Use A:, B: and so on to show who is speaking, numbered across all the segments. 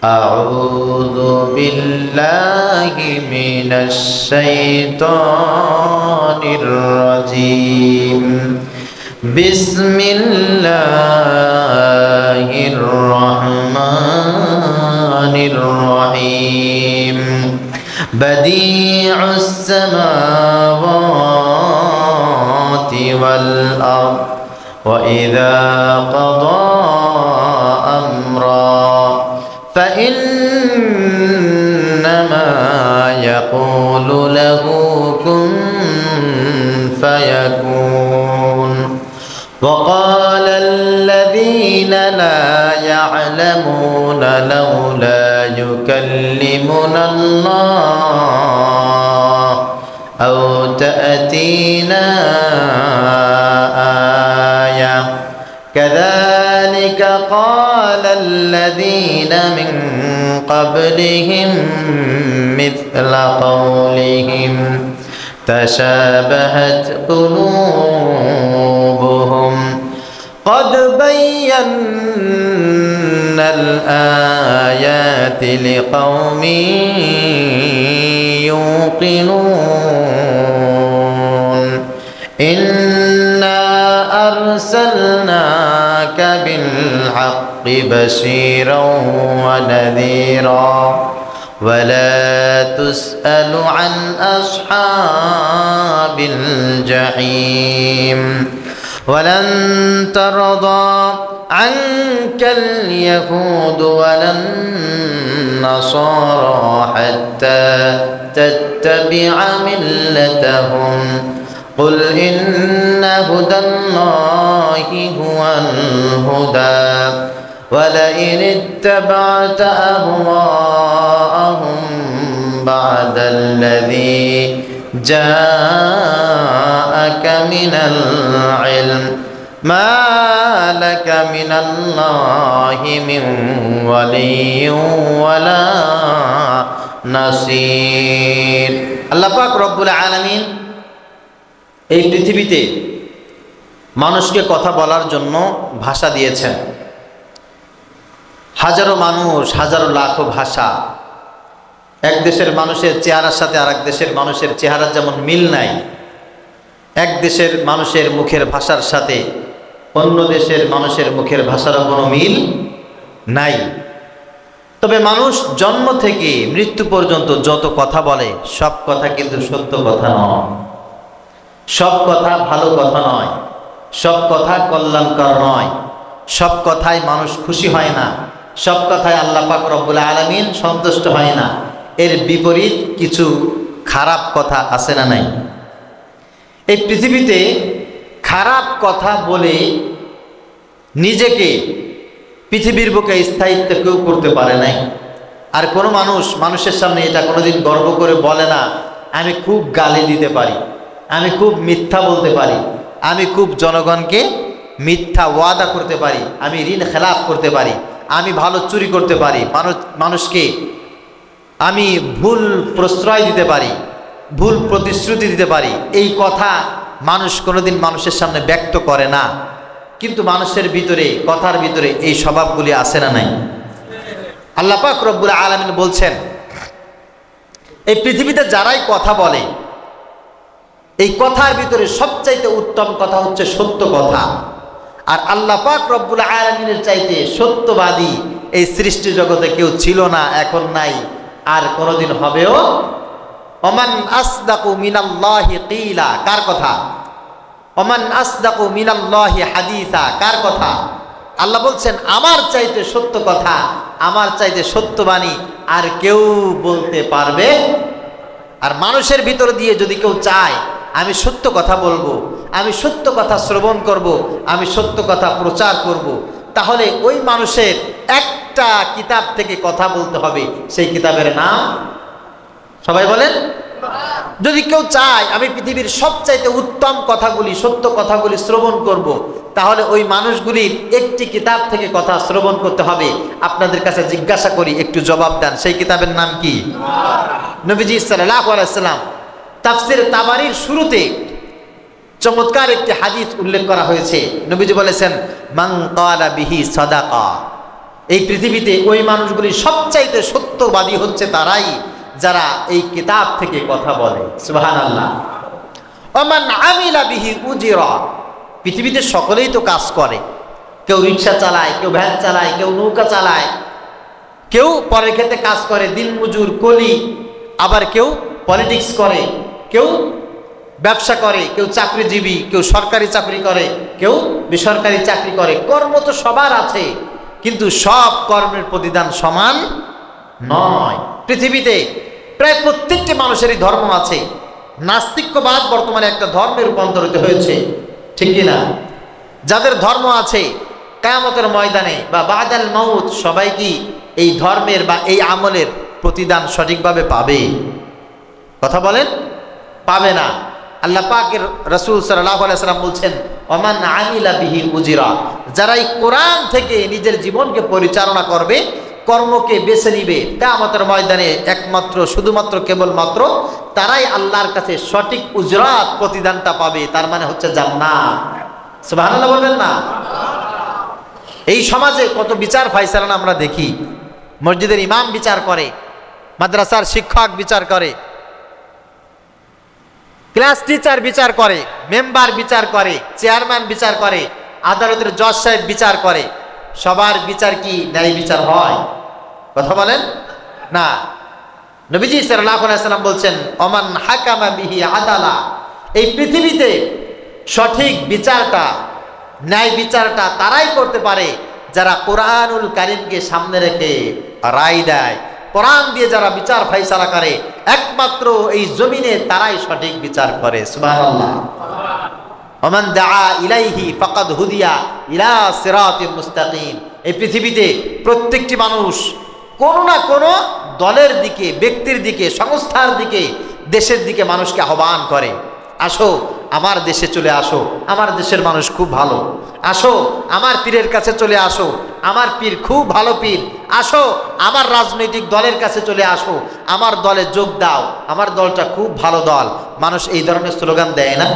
A: أعوذ بالله من الشيطان الرجيم بسم الله الرحمن الرحيم بديع السماوات والأرض وإذا قضى أمرا فإنما يقول له كن فيكون وقال الذين لا يعلمون لولا يكلمنا الله أو تأتينا آية كذلك قال الذين من قبلهم مثل قولهم تشابهت قلوبهم قد بينا الآيات لقوم يوقنون إنا أرسلناك بالحق بشيرا ونذيرا ولا تسأل عن أصحاب الجحيم ولن ترضى عنك اليهود ولا النصارى حتى تتبع ملتهم قل إن هدى الله هو الهدى ولئن اتبعت أهواءهم بعد الذي جاءك من العلم ما لك من الله من ولي ولا نصير আল্লাহ পাক রব্বুল আলামিন এই পৃথিবীতে মানুষকে কথা বলার জন্য ভাষা দিয়েছেন। হাজারো মানুষ, হাজারো লাখো ভাষা। এক দেশের মানুষের চেহারার সাথে আরেক দেশের মানুষের চেহারার যেমন মিল নাই, এক দেশের মানুষের মুখের ভাষার সাথে অন্য দেশের মানুষের মুখের ভাষারও কোনো মিল নাই। তবে মানুষ জন্ম থেকে মৃত্যু পর্যন্ত যত কথা বলে সব কথা কিন্তু সত্য কথা নয়, সব কথা ভালো কথা নয়, সব কথা কল্যাণকর নয়, সব কথায় মানুষ খুশি হয় না, সব কথায় আল্লাহ পাক রব্বুল আলামিন সন্তুষ্ট হয় না। এর বিপরীত কিছু খারাপ কথা আছে না নাই? এই পৃথিবীতে খারাপ কথা বলে নিজেকে পৃথিবীর বুকে স্থায়িত্ব কেউ করতে পারে নাই। আর কোনো মানুষ মানুষের সামনে এটা কোনোদিন গর্ব করে বলে না আমি খুব গালি দিতে পারি, আমি খুব মিথ্যা বলতে পারি, আমি খুব জনগণকে মিথ্যা ওয়াদা করতে পারি, আমি ঋণ খেলাপ করতে পারি, আমি ভালো চুরি করতে পারি, মানুষকে আমি ভুল প্রশ্রয় দিতে পারি, ভুল প্রতিশ্রুতি দিতে পারি। এই কথা মানুষ কোনোদিন মানুষের সামনে ব্যক্ত করে না, কিন্তু মানুষের ভিতরে, কথার ভিতরে এই স্বভাবগুলি আছে না নাই? আল্লাহ পাক রব্বুল আলামিন বলছেন এই পৃথিবীতে যারাই কথা বলে এই কথার ভিতরে সবচাইতে উত্তম কথা হচ্ছে সত্য কথা। আর আল্লাহ পাক রব্বুল আলামিনের চাইতে সত্যবাদী এই সৃষ্টি জগতে কেউ ছিল না, এখন নাই, আর কোনোদিন হবেও। ওমান আসদাকু মিনাল্লাহি কিলা, কার কথা? ওমান আসদাকু মিনাল্লাহি হাদিসা, কার কথা? আল্লাহ বলছেন আমার চাইতে সত্য কথা, আমার চাইতে সত্যবাণী আর কেউ বলতে পারবে। আর মানুষের ভিতর দিয়ে যদি কেউ চায় আমি সত্য কথা বলবো, আমি সত্য কথা শ্রবণ করব, আমি সত্য কথা প্রচার করব, তাহলে ওই মানুষের একটা কিতাব থেকে কথা বলতে হবে। সেই কিতাবের নাম সবাই বলেন। যদি কেউ চায় আমি পৃথিবীর সবচাইতে উত্তম কথাগুলি, সত্য কথাগুলি শ্রবণ করব, তাহলে ওই মানুষগুলির একটি কিতাব থেকে কথা শ্রবণ করতে হবে। আপনাদের কাছে জিজ্ঞাসা করি, একটু জবাব দেন, সেই কিতাবের নাম কি? নবীজি সাল্লাল্লাহু আলাইহি ওয়াসাল্লাম তাফসীর তাবারির শুরুতে চমৎকার একটি হাদিস উল্লেখ করা হয়েছে। নবীজি বলেছেন মান ক্বালা বিহি সাদাকা, এই পৃথিবীতে ওই মানুষগুলি সবচাইতে সত্যবাদী হচ্ছে তারাই যারা এই কিতাব থেকে কথা বলে। সুবহানাল্লাহ। ওমান আমিলা বিহি উজিরা, পৃথিবীতে সকলেই তো কাজ করে, কেউ রিক্সা চালায়, কেউ ভ্যান চালায়, কেউ নৌকা চালায়, কেউ পরের ক্ষেত্রে কাজ করে, দিনমজুর কুলি, আবার কেউ পলিটিক্স করে, কেউ ব্যবসা করে, কেউ চাকরিজীবী, কেউ সরকারি চাকরি করে, কেউ বেসরকারি চাকরি করে। কর্ম তো সবার আছে, কিন্তু সব কর্মের প্রতিদান সমান নয়। পৃথিবীতে প্রায় প্রত্যেকটি মানুষেরই ধর্ম আছে। নাস্তিক্যবাদ বর্তমানে একটা ধর্মে রূপান্তরিত হয়েছে, ঠিক কিনা? যাদের ধর্ম আছে কিয়ামতের ময়দানে বা বাদাল মাউত সবাই কি এই ধর্মের বা এই আমলের প্রতিদান সঠিকভাবে পাবে? কথা বলেন, পাবে না। আল্লাহ পাকের রাসূল সাল্লাল্লাহু আলাইহি ওয়াসাল্লাম বলছেন, ওমান আমিলা বিহি উজিরা, যারা এই কোরআন থেকে নিজের জীবনকে পরিচালনা করবে, কর্মকে বেছে নিবে, কিয়ামতের ময়দানে একমাত্র শুধুমাত্র কেবলমাত্র তারাই আল্লাহর কাছে সঠিক উজরাত প্রতিদানটা পাবে। তার মানে হচ্ছে জান্নাত। সুবহানাল্লাহ বলবেন না? এই সমাজে কত বিচার ফায়সালা আমরা দেখি। মসজিদের ইমাম বিচার করে, মাদ্রাসার শিক্ষক বিচার করে, ক্লাস টিচার বিচার করে, মেম্বার বিচার করে, চেয়ারম্যান বিচার করে, আদালতের জজ সাহেব বিচার করে। সবার বিচার কি ন্যায় বিচার হয়? কথা বলেন না। নবীজি সাল্লাল্লাহু আলাইহি ওয়াসাল্লাম বলছেন, ওমান হাকামা বিহি আদালা, এই পৃথিবীতে সঠিক বিচারটা, ন্যায় বিচারটা তারাই করতে পারে যারা কোরআনুল কারীমকে সামনে রেখে রায় দেয়। কোরআন দিয়ে যারা বিচার ফায়সালা করে, একমাত্র এই জমিনে তারাই সঠিক বিচার করে। সুবহানাল্লাহ। ওমান দাআ ইলাইহি ফাকাদ হুদিয়া ইলা সিরাতিল মুস্তাকিম, এই পৃথিবীতে প্রত্যেকটি মানুষ কোনো না কোনো দলের দিকে, ব্যক্তির দিকে, সংস্থার দিকে, দেশের দিকে মানুষকে আহ্বান করে, আসো আমার দেশে চলে আসো, আমার দেশের মানুষ খুব ভালো, আসো আমার পীরের কাছে চলে আসো, আমার পীর খুব ভালো পীর, আসো আমার রাজনৈতিক দলের কাছে চলে আসো, আমার দলে যোগ দাও, আমার দলটা খুব ভালো দল। মানুষ এই ধরনের স্লোগান দেয় না?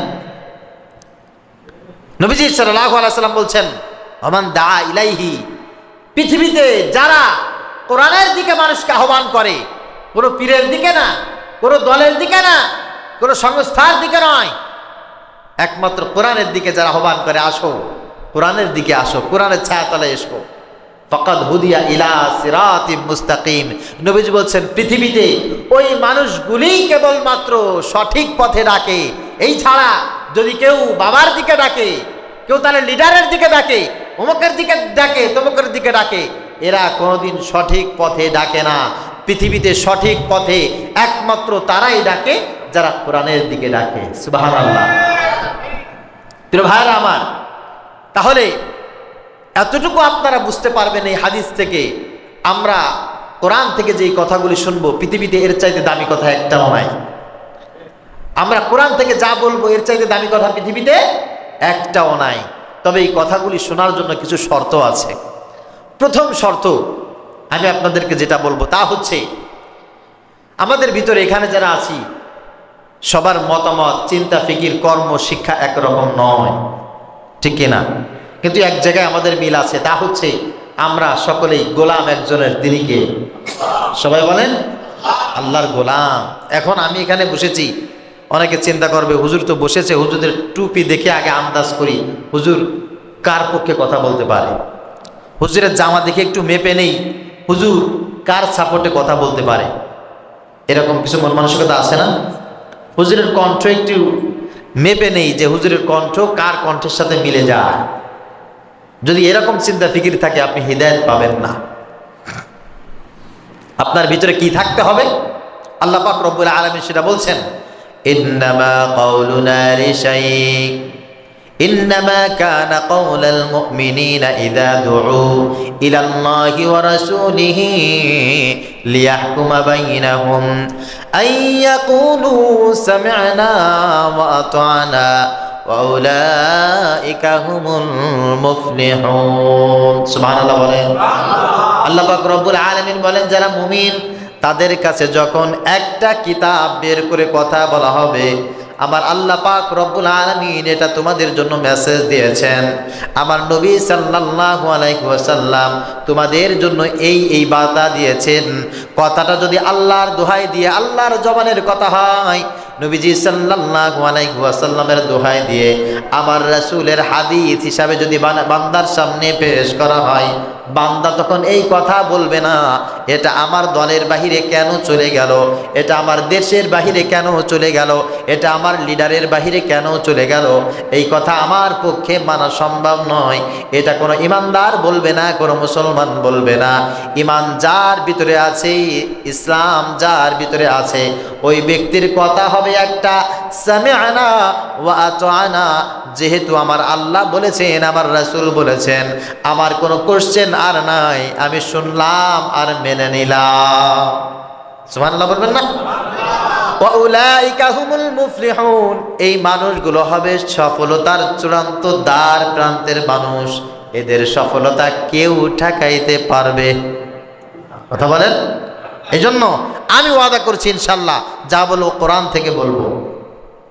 A: নবীজি সাল্লাল্লাহু আলাইহি ওয়াসাল্লাম বলছেন, ওমান দা ইলাইহি, পৃথিবীতে যারা কোরআনের দিকে মানুষকে আহ্বান করে, কোনো পীরের দিকে না, কোনো দলের দিকে না, কোনো সংস্থার দিকে নয়, একমাত্র কোরআনের দিকে যারা আহ্বান করে, আসো কোরআনের দিকে আসো, কোরআনের ছায়াতলে এসো, ফাকাদ হুদিয়া ইলা সিরাতিম মুস্তাকিম। নবীজি বলছেন, পৃথিবীতে ওই মানুষগুলি কেবলমাত্র সঠিক পথে ডাকে। এই ছাড়া যদি কেউ বাবার দিকে ডাকে, কেউ তাহলে লিডারের দিকে ডাকে, অমুকের দিকে ডাকে, তমুকের দিকে ডাকে, এরা কোনোদিন সঠিক পথে ডাকে না। পৃথিবীতে সঠিক পথে একমাত্র তারাই ডাকে যারা কোরআনের দিকে ডাকে। সুবহানাল্লাহ। প্রিয় ভাইরা আমার, তাহলে এতটুকু আপনারা বুঝতে পারবেন এই হাদিস থেকে, আমরা কোরআন থেকে যেই কথাগুলি শুনবো, পৃথিবীতে এর চাইতে দামি কথা একটাও নাই। আমরা কোরআন থেকে যা বলবো এর চাইতে দামি কথা পৃথিবীতে একটাও নাই। তবে এই কথাগুলি শোনার জন্য কিছু শর্ত আছে। প্রথম শর্ত আমি আপনাদেরকে যেটা বলবো তা হচ্ছে, আমাদের ভিতরে এখানে যারা আছি সবার মতামত, চিন্তা, ফিকির, কর্ম, শিক্ষা একরকম নয়, ঠিক কিনা? কিন্তু এক জায়গায় আমাদের মিল আছে, তা হচ্ছে আমরা সকলেই গোলাম একজনের। তিনি কে? সবাই বলেন, আল্লাহর গোলাম। এখন আমি এখানে বসেছি, অনেকে চিন্তা করবে হুজুর তো বসেছে, হুজুরের টুপি দেখে আগে আন্দাজ করি হুজুর কার পক্ষে কথা বলতে পারে, হুজুরের জামা দেখে একটু মেপে নেই হুজুর কার সাপোর্টে কথা বলতে পারে। এরকম কিছু মন মানসিকতা আছে না? হুজুরের কণ্ঠ একটু মেপে নেই যে হুজুরের কণ্ঠ কার কণ্ঠের সাথে মিলে যায়। যদি এরকম চিন্তা ফিকির থাকে, আপনি হিদায়াত পাবেন না। আপনার ভিতরে কি থাকতে হবে? আল্লাহ পাক রব্বুল আলামিন সেটা বলছেন, ইন্নামা কাউলুনা লিশাইইন ইন্নামা কানা কাউলাল মুমিনিনা ইযা দুউ ইলাল্লাহি ওয়া রাসূলিহি লিয়াহকুমা বাইনাহুম আন ইয়াকুলু সামি'না ওয়া আতা'না ওয়া উলাইকা হুমুল মুফলিহুন। সুবহানাল্লাহ বলেন। আল্লাহ পাক রব্বুল আলামিন বলেন, যারা মুমিন তাদের কাছে যখন একটা কিতাব বের করে কথা বলা হবে, আমার আল্লাহ পাক রব্বুল আলামিন এটা তোমাদের জন্য মেসেজ দিয়েছেন। আমার নবী সাল্লাল্লাহু আলাইহি ওয়াসাল্লাম তোমাদের জন্য এই বার্তা দিয়েছেন। কথাটা যদি আল্লাহর দোহাই দিয়ে আল্লাহর জবানের কথা হয়, নবীজি সাল্লাল্লাহু আলাইহি ওয়াসাল্লামের দোহাই দিয়ে আমার রাসূলের হাদিস হিসাবে যদি বান্দার সামনে পেশ করা হয়, বান্দা তখন এই কথা বলবে না এটা আমার দলের বাহিরে কেন চলে গেল, এটা আমার দেশের বাহিরে কেন চলে গেল, এটা আমার লিডারের বাহিরে কেন চলে গেল, এই কথা আমার পক্ষে মানা সম্ভব নয়। এটা কোনো ইমানদার বলবে না, কোনো মুসলমান বলবে না। ইমান যার ভিতরে আছে, ইসলাম যার ভিতরে আছে, ওই ব্যক্তির কথা হবে একটা, সামি'না ওয়া আতা'না। যেহেতু আমার আল্লাহ বলেছেন, আমার রাসূল বলেছেন, আমার কোনো কোশ্চেন আর নাই, আমি শুনলাম আর মেনে নিলাম। সুবহানাল্লাহ বলবেন না? ওয়া উলাইকা হুমুল মুফলিহুন। এই মানুষগুলো হবে সফলতার চূড়ান্ত দ্বার প্রান্তের মানুষ। এদের সফলতা কেউ ঠেকাইতে পারবে? কথা বলেন। এই জন্য আমি ওয়াদা করছি ইনশাআল্লাহ যা বলবো কোরআন থেকে বলবো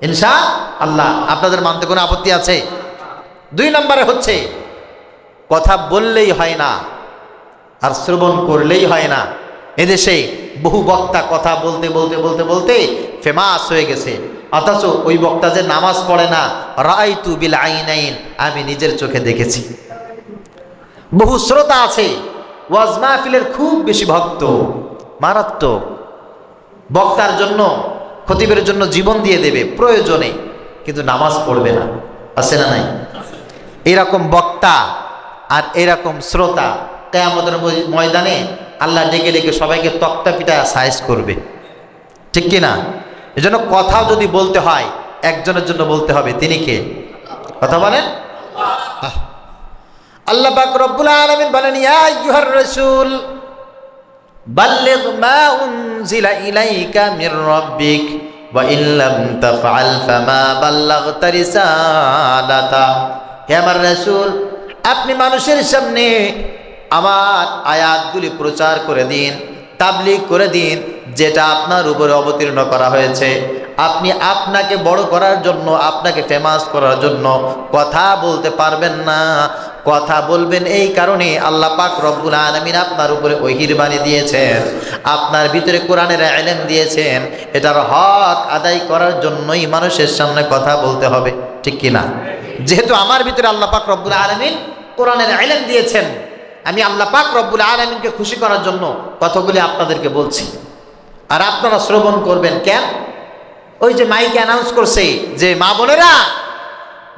A: ইনশাআল্লাহ। আপনাদের মানতে কোনো আপত্তি আছে? 2 নম্বরে হচ্ছে কথা বললেই হয় না আর শ্রবণ করলেই হয় না। এদেশে বহু বক্তা কথা বলতে বলতে বলতে বলতে ফেমাস হয়ে গেছে, অথচ ওই বক্তা যে নামাজ পড়ে না, রাআইতু বিল আইনাইন, আমি নিজের চোখে দেখেছি। বহু শ্রোতা আছে ওয়াজ মাহফিলের খুব বেশি ভক্ত, মারাত্মক, বক্তার জন্য খতিবের জন্য জীবন দিয়ে দেবে প্রয়োজনে, কিন্তু নামাজ পড়বে না। আছে না নাই? এরকম বক্তা আর এরকম শ্রোতা কিয়ামতের ময়দানে আল্লাহ ডেকে ডেকে সবাইকে তক্তা পিটায় সাইজ করবে, ঠিক কি না? এজন্য কথা যদি বলতে হয় একজনের জন্য বলতে হবে, তিনি কে? কথা বলেন। আল্লাহ পাক রব্বুল আলামিন বলেন, ইয়া আইয়ুহার রাসূল বাল্লিগ মা উনজিলা ইলাইকা মির রাব্বিক ওয়া ইন লাম তাফআল ফামা বাল্লাগতা রিসালাতা। হে আমার রাসূল, আপনি মানুষের সামনে আমার আয়াতগুলি প্রচার করে দিন, তাবলীগ করে দিন, যেটা আপনার উপরে অবতীর্ণ করা হয়েছে। আপনি আপনাকে বড় করার জন্য, আপনাকে ফেমাস করার জন্য কথা বলতে পারবেন না। কথা বলবেন এই কারণে আল্লাহ পাক রব্বুল আলামিন আপনার উপরে ওহীর বাণী দিয়েছেন, আপনার ভিতরে কোরআনের ইলম দিয়েছেন। এটার হক আদায় করার জন্যই মানুষের সামনে কথা বলতে হবে, ঠিক কি না? যেহেতু আমার ভিতরে আল্লাহ পাক রব্বুল আলামিন কোরআনের ইলম দিয়েছেন, আমি আল্লাহ পাক রব্বুল আলামিনকে খুশি করার জন্য কথাগুলি আপনাদেরকে বলছি, আর আপনারা শ্রবণ করবেন। কেন? ওই যে মাইকে অ্যানাউন্স করছে যে মা বোনেরা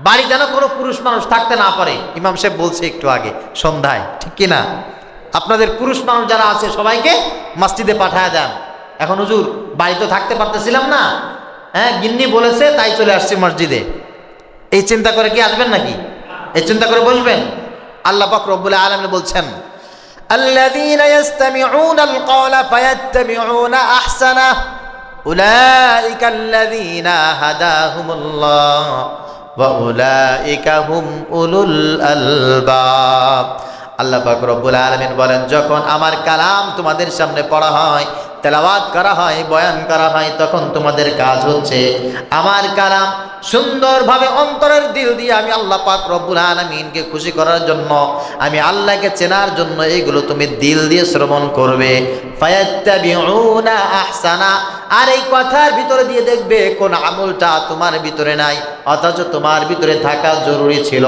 A: বাড়ি যেন কোনো পুরুষ মানুষ থাকতে না পারে। ইমাম সাহেব বলছে একটু আগে সন্ধ্যায়, ঠিক কি না? আপনাদের পুরুষ মানুষ যারা আছে সবাইকে মসজিদে পাঠায় দেন। এখন হুজুর বাড়িতে থাকতে পারতেছিলাম না, হ্যাঁ গিন্নি বলেছে তাই চলে আসছি মসজিদে, এই চিন্তা করে কি আসবেন নাকি? এই চিন্তা করে বসবেন? আল্লাহ পাক রব্বুল আলামিন বলছেন, আল্লাযীনা ইসতামিউনাল ক্বাওলা ফায়াত্তাবিউনা আহসানাহ উলাইকা আল্লাযীনা হাদাহুমুল্লাহ ওয়া উলাইকা হুম উলুল আলবাব। আল্লাহ পাক রব্বুল আলামিন বলেন, যখন আমার কালাম তোমাদের সামনে পড়া হয়, তেলাওয়াত করা হয়, বয়ান করা হয়, তখন তোমাদের কাজ হচ্ছে আমার কালাম সুন্দরভাবে অন্তরের দিল দিয়ে আমি আল্লাহ পাক রব্বুল আলামিনকে খুশি করার জন্য, আমি আল্লাহকে চেনার জন্য এইগুলো তুমি দিল দিয়ে শ্রবণ করবে। ফায়াত্তাবিউনা আহসানা। আর এই কথার ভিতরে দিয়ে দেখবে কোন আমলটা তোমার ভিতরে নাই, অথচ তোমার ভিতরে থাকা জরুরি ছিল,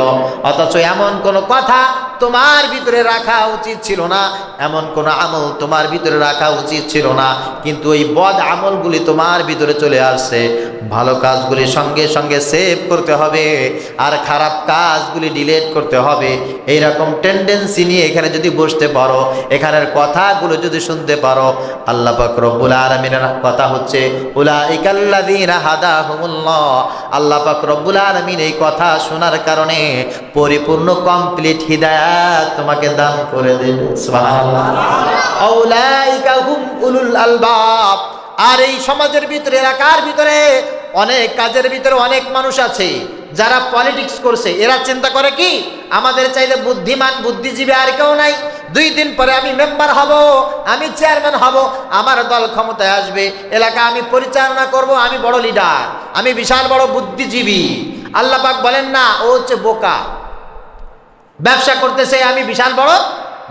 A: অথচ এমন কোন কথা তোমার ভিতরে রাখা উচিত ছিল না, এমন কোন আমল তোমার ভিতরে রাখা উচিত ছিল না, কিন্তু ওই বদ আমলগুলি তোমার ভিতরে চলে আসছে। ভালো কাজগুলি সঙ্গে সঙ্গে সেভ করতে হবে আর খারাপ কাজগুলি ডিলিট করতে হবে। এইরকম টেন্ডেন্সি নিয়ে এখানে যদি বসতে পারো, এখানের কথাগুলো যদি শুনতে পারো, আল্লাহ পাক রব্বুল আলামিনের কথা হচ্ছে উলাইকাল্লাযীনা হাদাহুমুল্লাহ। আল্লাহ পাক রব্বুল আলামিন এই কথা শোনার কারণে পরিপূর্ণ কমপ্লিট হিদায়াত তোমাকে দান করে দেবে। সুবহানাল্লাহ। উলাইকা হুম উলুল আলবাব। আর এই সমাজের ভিতরে, এলাকার ভিতরে, অনেক কাজের ভিতরে অনেক মানুষ আছে যারা পলিটিক্স করছে। এরা চিন্তা করে কি, আমাদের চাইলে বুদ্ধিমান বুদ্ধিজীবী আর কেউ নাই, 2 দিন পরে আমি মেম্বার হব, আমি চেয়ারম্যান হব, আমার দল ক্ষমতায় আসবে, এলাকা আমি পরিচালনা করব, আমি বড় লিডার, আমি বিশাল বড় বুদ্ধিজীবী। আল্লাহ পাক বলেন না, ও হচ্ছে বোকা। ব্যবসা করতেছে, আমি বিশাল বড়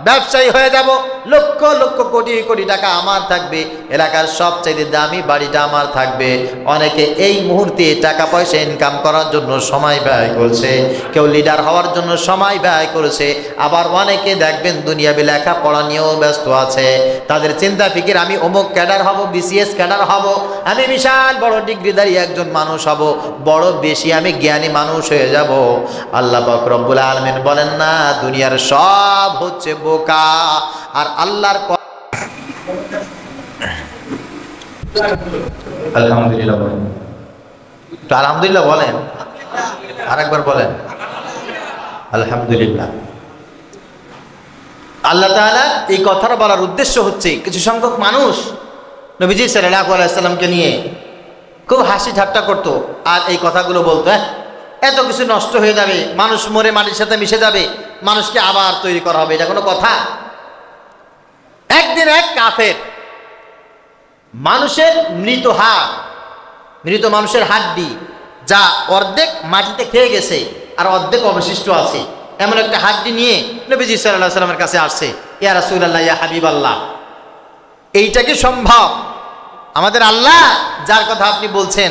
A: ব্যবসায়ী হয়ে যাব, লক্ষ লক্ষ কোটি কোটি টাকা আমার থাকবে, এলাকার সবচেয়ে দামি বাড়িটা আমার থাকবে। অনেকে এই মুহূর্তে টাকা পয়সা ইনকাম করার জন্য সময় ব্যয় করছে, কেউ লিডার হওয়ার জন্য সময় ব্যয় করেছে। আবার অনেকে দেখবেন দুনিয়াবি লেখাপড়া নিয়েও ব্যস্ত আছে, তাদের চিন্তা ফিকির আমি অমুক ক্যাডার হব, বিসিএস ক্যাডার হব, আমি বিশাল বড় ডিগ্রিধারী একজন মানুষ হব, বড় বেশি আমি জ্ঞানী মানুষ হয়ে যাব। আল্লাহ পাক রব্বুল আলামিন বলেন না, দুনিয়ার সব হচ্ছে বোকা। আর আল্লাহর আলহামদুলিল্লাহ বলেন, তো আলহামদুলিল্লাহ বলেন, আরেকবার বলেন আলহামদুলিল্লাহ। আল্লাহ তাআলা এই কথাটা বলার উদ্দেশ্য হচ্ছে, কিছু সংখ্যক মানুষ নবীজি সাল্লাল্লাহু আলাইহি সাল্লামকে নিয়ে খুব হাসি ঠাট্টা করতো, আর এই কথাগুলো বলতো, এত কিছু নষ্ট হয়ে যাবে, মানুষ মরে মাটির সাথে মিশে যাবে, মানুষকে আবার তৈরি করা হবে, এটা কোনো কথা? একদিন এক কাফের মানুষের মৃত মানুষের হাড্ডি, যা অর্ধেক মাটিতে খেয়ে গেছে আর অর্ধেক অবশিষ্ট আছে, এমন একটা হাড্ডি নিয়ে নবীজি সাল্লাল্লাহু আলাইহি সাল্লামের কাছে আসছে। ইয়া রাসূলুল্লাহ, ইয়া হাবিবাল্লাহ, এইটা কি সম্ভব? আমাদের আল্লাহ যার কথা আপনি বলছেন,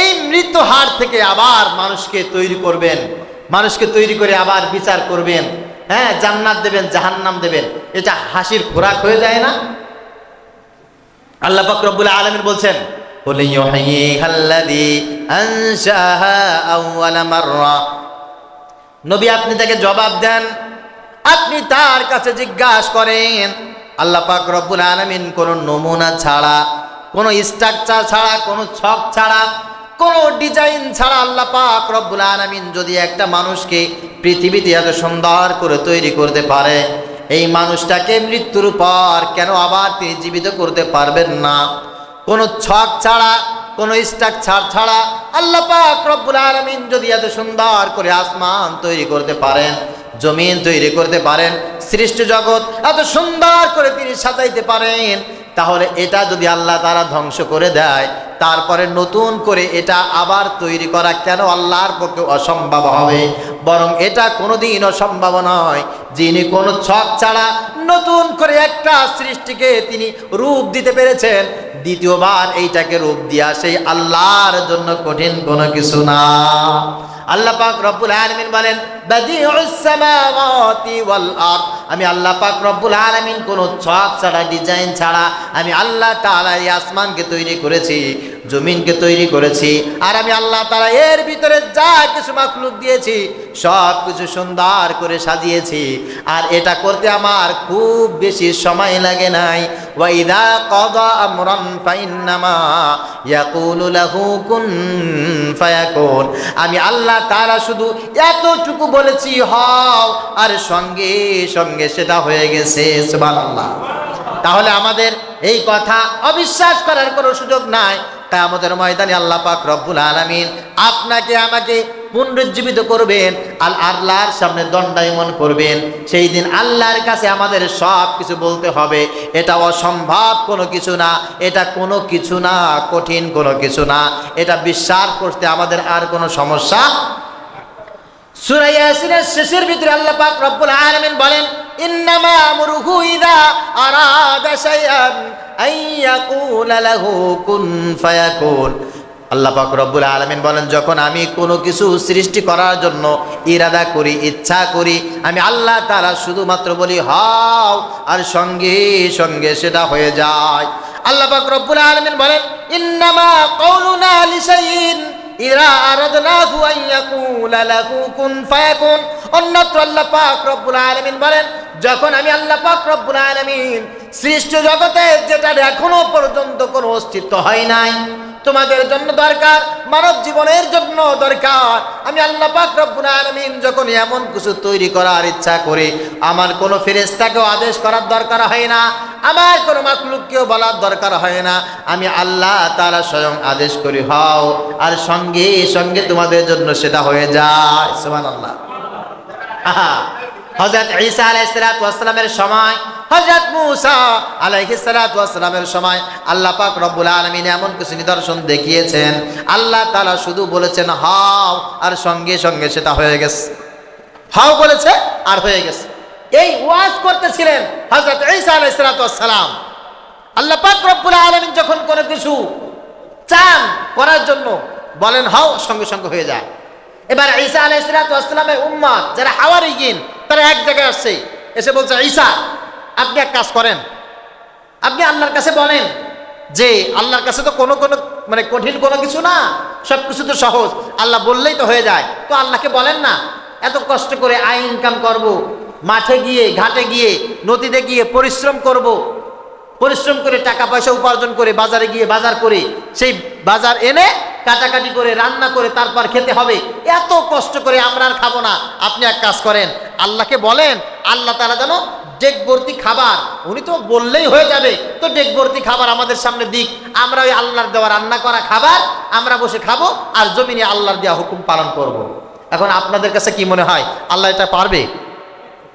A: এই মৃত হাড় থেকে আবার মানুষকে তৈরি করবেন, মানুষকে তৈরি করে আবার বিচার করবেন, হ্যাঁ, জান্নাত দেবেন, জাহান্নাম দেবেন, এটা হাসির খোরাক হয়ে যায় না? আল্লাহ পাক রব্বুল আলামিন বলছেন, কুল ইউহয়িহাল্লাযী আনশাহা আউওয়ালা মাররা। নবী আপনি তাকে জবাব দেন, আপনি তার কাছে জিজ্ঞাসা করেন। আল্লাহ পাক রব্বুল আলামিন কোনো নমুনা ছাড়া, কোনো স্ট্রাকচার ছাড়া, কোনো ছক ছাড়া, কোনো ডিজাইন ছাড়া আল্লাহ পাক রব্বুল আলামিন যদি একটা মানুষকে পৃথিবীতে এত সুন্দর করে তৈরি করতে পারে, এই মানুষটাকে মৃত্যুর পর কেন আবার তিনি জীবিত করতে পারবেন না? কোনো ছক ছাড়া, কোনো স্ট্রাকচার ছাড়া আল্লাহ পাক রব্বুল আলামিন যদি এত সুন্দর করে আসমান তৈরি করতে পারেন, জমিন তৈরি করতে পারেন, সৃষ্টি জগৎ এত সুন্দর করে তিনি সাজাইতে পারেন, তাহলে এটা যদি আল্লাহ তাআলা ধ্বংস করে দেয়, তারপরে নতুন করে এটা আবার তৈরি করা কেন আল্লাহর পক্ষে অসম্ভব হবে? বরং এটা কোনোদিন অসম্ভব নয়। যিনি কোনো ছক ছাড়া নতুন করে একটা সৃষ্টিকে তিনি রূপ দিতে পেরেছেন, দ্বিতীয়বার এইটাকে রূপ দিয়া সেই আল্লাহর জন্য কঠিন কোনো কিছু না। আল্লাহ পাক রব্বুল আলামিন বলেন, বাদিউস সামাওয়াতি ওয়াল আরদ, আমি আল্লাহ পাক রব্বুল আলামিন কোনো ছক ছাড়া, ডিজাইন ছাড়া আমি আল্লাহ তাআলা এই আসমানকে তৈরি করেছি, জমিনকে তৈরি করেছি, আর আমি আল্লাহ তাআলা এর ভিতরে যা কিছু মাখলুক দিয়েছি সব কিছু সুন্দর করে সাজিয়েছি। আর এটা করতে আমার খুব বেশি সময় লাগে নাই। ওয়া ইযা ক্বাদা আমরান ফাইন্নামা ইয়াকুলু লাহু কুন ফায়াকুন, আমি আল্লাহ তাআলা শুধু এতটুকু বলেছি হও, আর সঙ্গে সঙ্গে সেটা হয়ে গেছে। সুবহানাল্লাহ। তাহলে আমাদের এই কথা অবিশ্বাস করার কোনো সুযোগ নাই। কিয়ামতের ময়দানে আল্লাহ পাক রব্বুল আলামিন আপনাকে আমাকে পুনরুজ্জীবিত করবেন, আল্লাহর সামনে দণ্ডায়মান করবেন। সেই দিন আল্লাহর কাছে আমাদের সব কিছু বলতে হবে। এটা অসম্ভব কোনো কিছু না, এটা কোনো কিছু না, কঠিন কোনো কিছু না, এটা বিশ্বাস করতে আমাদের আর কোনো সমস্যা। সূরা ইয়াসিনের শেষের ভিতরে আল্লাহ পাক রব্বুল আলামিন বলেন, ইন্নামা আমরুহু ইযা আরাদা শাইআন আন ইয়াকুলা লাহু কুন ফায়াকুন। আল্লাহ পাক রব্বুল আলামিন বলেন, যখন আমি কোনো কিছু সৃষ্টি করার জন্য ইরাদা করি, ইচ্ছা করি, আমি আল্লাহ তাআলা শুধুমাত্র বলি হও, আর সঙ্গে সঙ্গে সেটা হয়ে যায়। আল্লাহ পাক রব্বুল আলামিন বলেন, ইন্নামা কাউলুনা লিশাইইন ইযা আরাদনাহু আন ইয়াকুলা লাহু কুন ফায়াকুন। অন্যত্র আল্লাহ পাক রব্বুল আলামিন বলেন, যখন আমি আল্লাহ পাক রব্বুল আলামিন সৃষ্টি জগতে যেটা এখনো পর্যন্ত কোনো অস্তিত্ব হয় নাই, তোমাদের জন্য দরকার, মানব জীবনের জন্য দরকার। আমি আল্লাহ পাক রব্বুল আলামিন যখন এমন কিছু তৈরি করার ইচ্ছা করি, আমার কোনো ফেরেশতাকেও আদেশ করার দরকার হয় না, আমার কোনো মাখলুককেও বলার দরকার হয় না। আমি আল্লাহ তাআলা স্বয়ং আদেশ করি হও, আর সঙ্গে সঙ্গে তোমাদের জন্য সেটা হয়ে যায়। সুবহানাল্লাহ। হযরত ঈসা আলাইহিস সালাতু ওয়াস সালামের সময়, হযরত মূসা আলাইহিস সালাতু ওয়াস সালামের সময় আল্লাহ পাক রব্বুল আলামিন এমন কিছু নিদর্শন দেখিয়েছেন। আল্লাহ তাআলা শুধু বলেছেন হাও, আর সঙ্গে সঙ্গে সেটা হয়ে গেছে। হাও বলেছে আর হয়ে গেছে। এই ওয়াজ করতেছিলেন হযরত ঈসা আলাইহিস সালাতু ওয়াস সালাম। আল্লাহ পাক রব্বুল আলামিন যখন কোনো কিছু চান করার জন্য বলেন হাও, সঙ্গে সঙ্গে হয়ে যায়। এবার ঈসা আলাইহিস সালাতু ওয়াস সালামের উম্মত যারা হাওয়ারিয়িন, তারা এক জায়গায় আসছে, এসে বলছে ঈসা আপনি এক কাজ করেন, আপনি আল্লাহর কাছে বলেন যে আল্লাহর কাছে তো কোনো মানে কঠিন কোনো কিছু না, সব কিছু তো সহজ, আল্লাহ বললেই তো হয়ে যায়। তো আল্লাহকে বলেন না, এত কষ্ট করে আয় ইনকাম করব, মাঠে গিয়ে ঘাটে গিয়ে নদীতে গিয়ে পরিশ্রম করব, পরিশ্রম করে টাকা পয়সা উপার্জন করে বাজারে গিয়ে বাজার করে সেই বাজার এনে কাটাকাটি করে রান্না করে তারপর খেতে হবে, এত কষ্ট করে আমরা আর খাবো না। আপনি এক কাজ করেন, আল্লাহকে বলেন আল্লাহ তাআলা যেন ডেক ভর্তি খাবার, উনি তো বললেই হয়ে যাবে, তো ডেক ভর্তি খাবার আমাদের সামনে দিক, আমরা ওই আল্লাহর দেওয়া রান্না করা খাবার আমরা বসে খাবো, আর জমিনে আল্লাহর দেওয়া হুকুম পালন করব। এখন আপনাদের কাছে কি মনে হয় আল্লাহ এটা পারবে?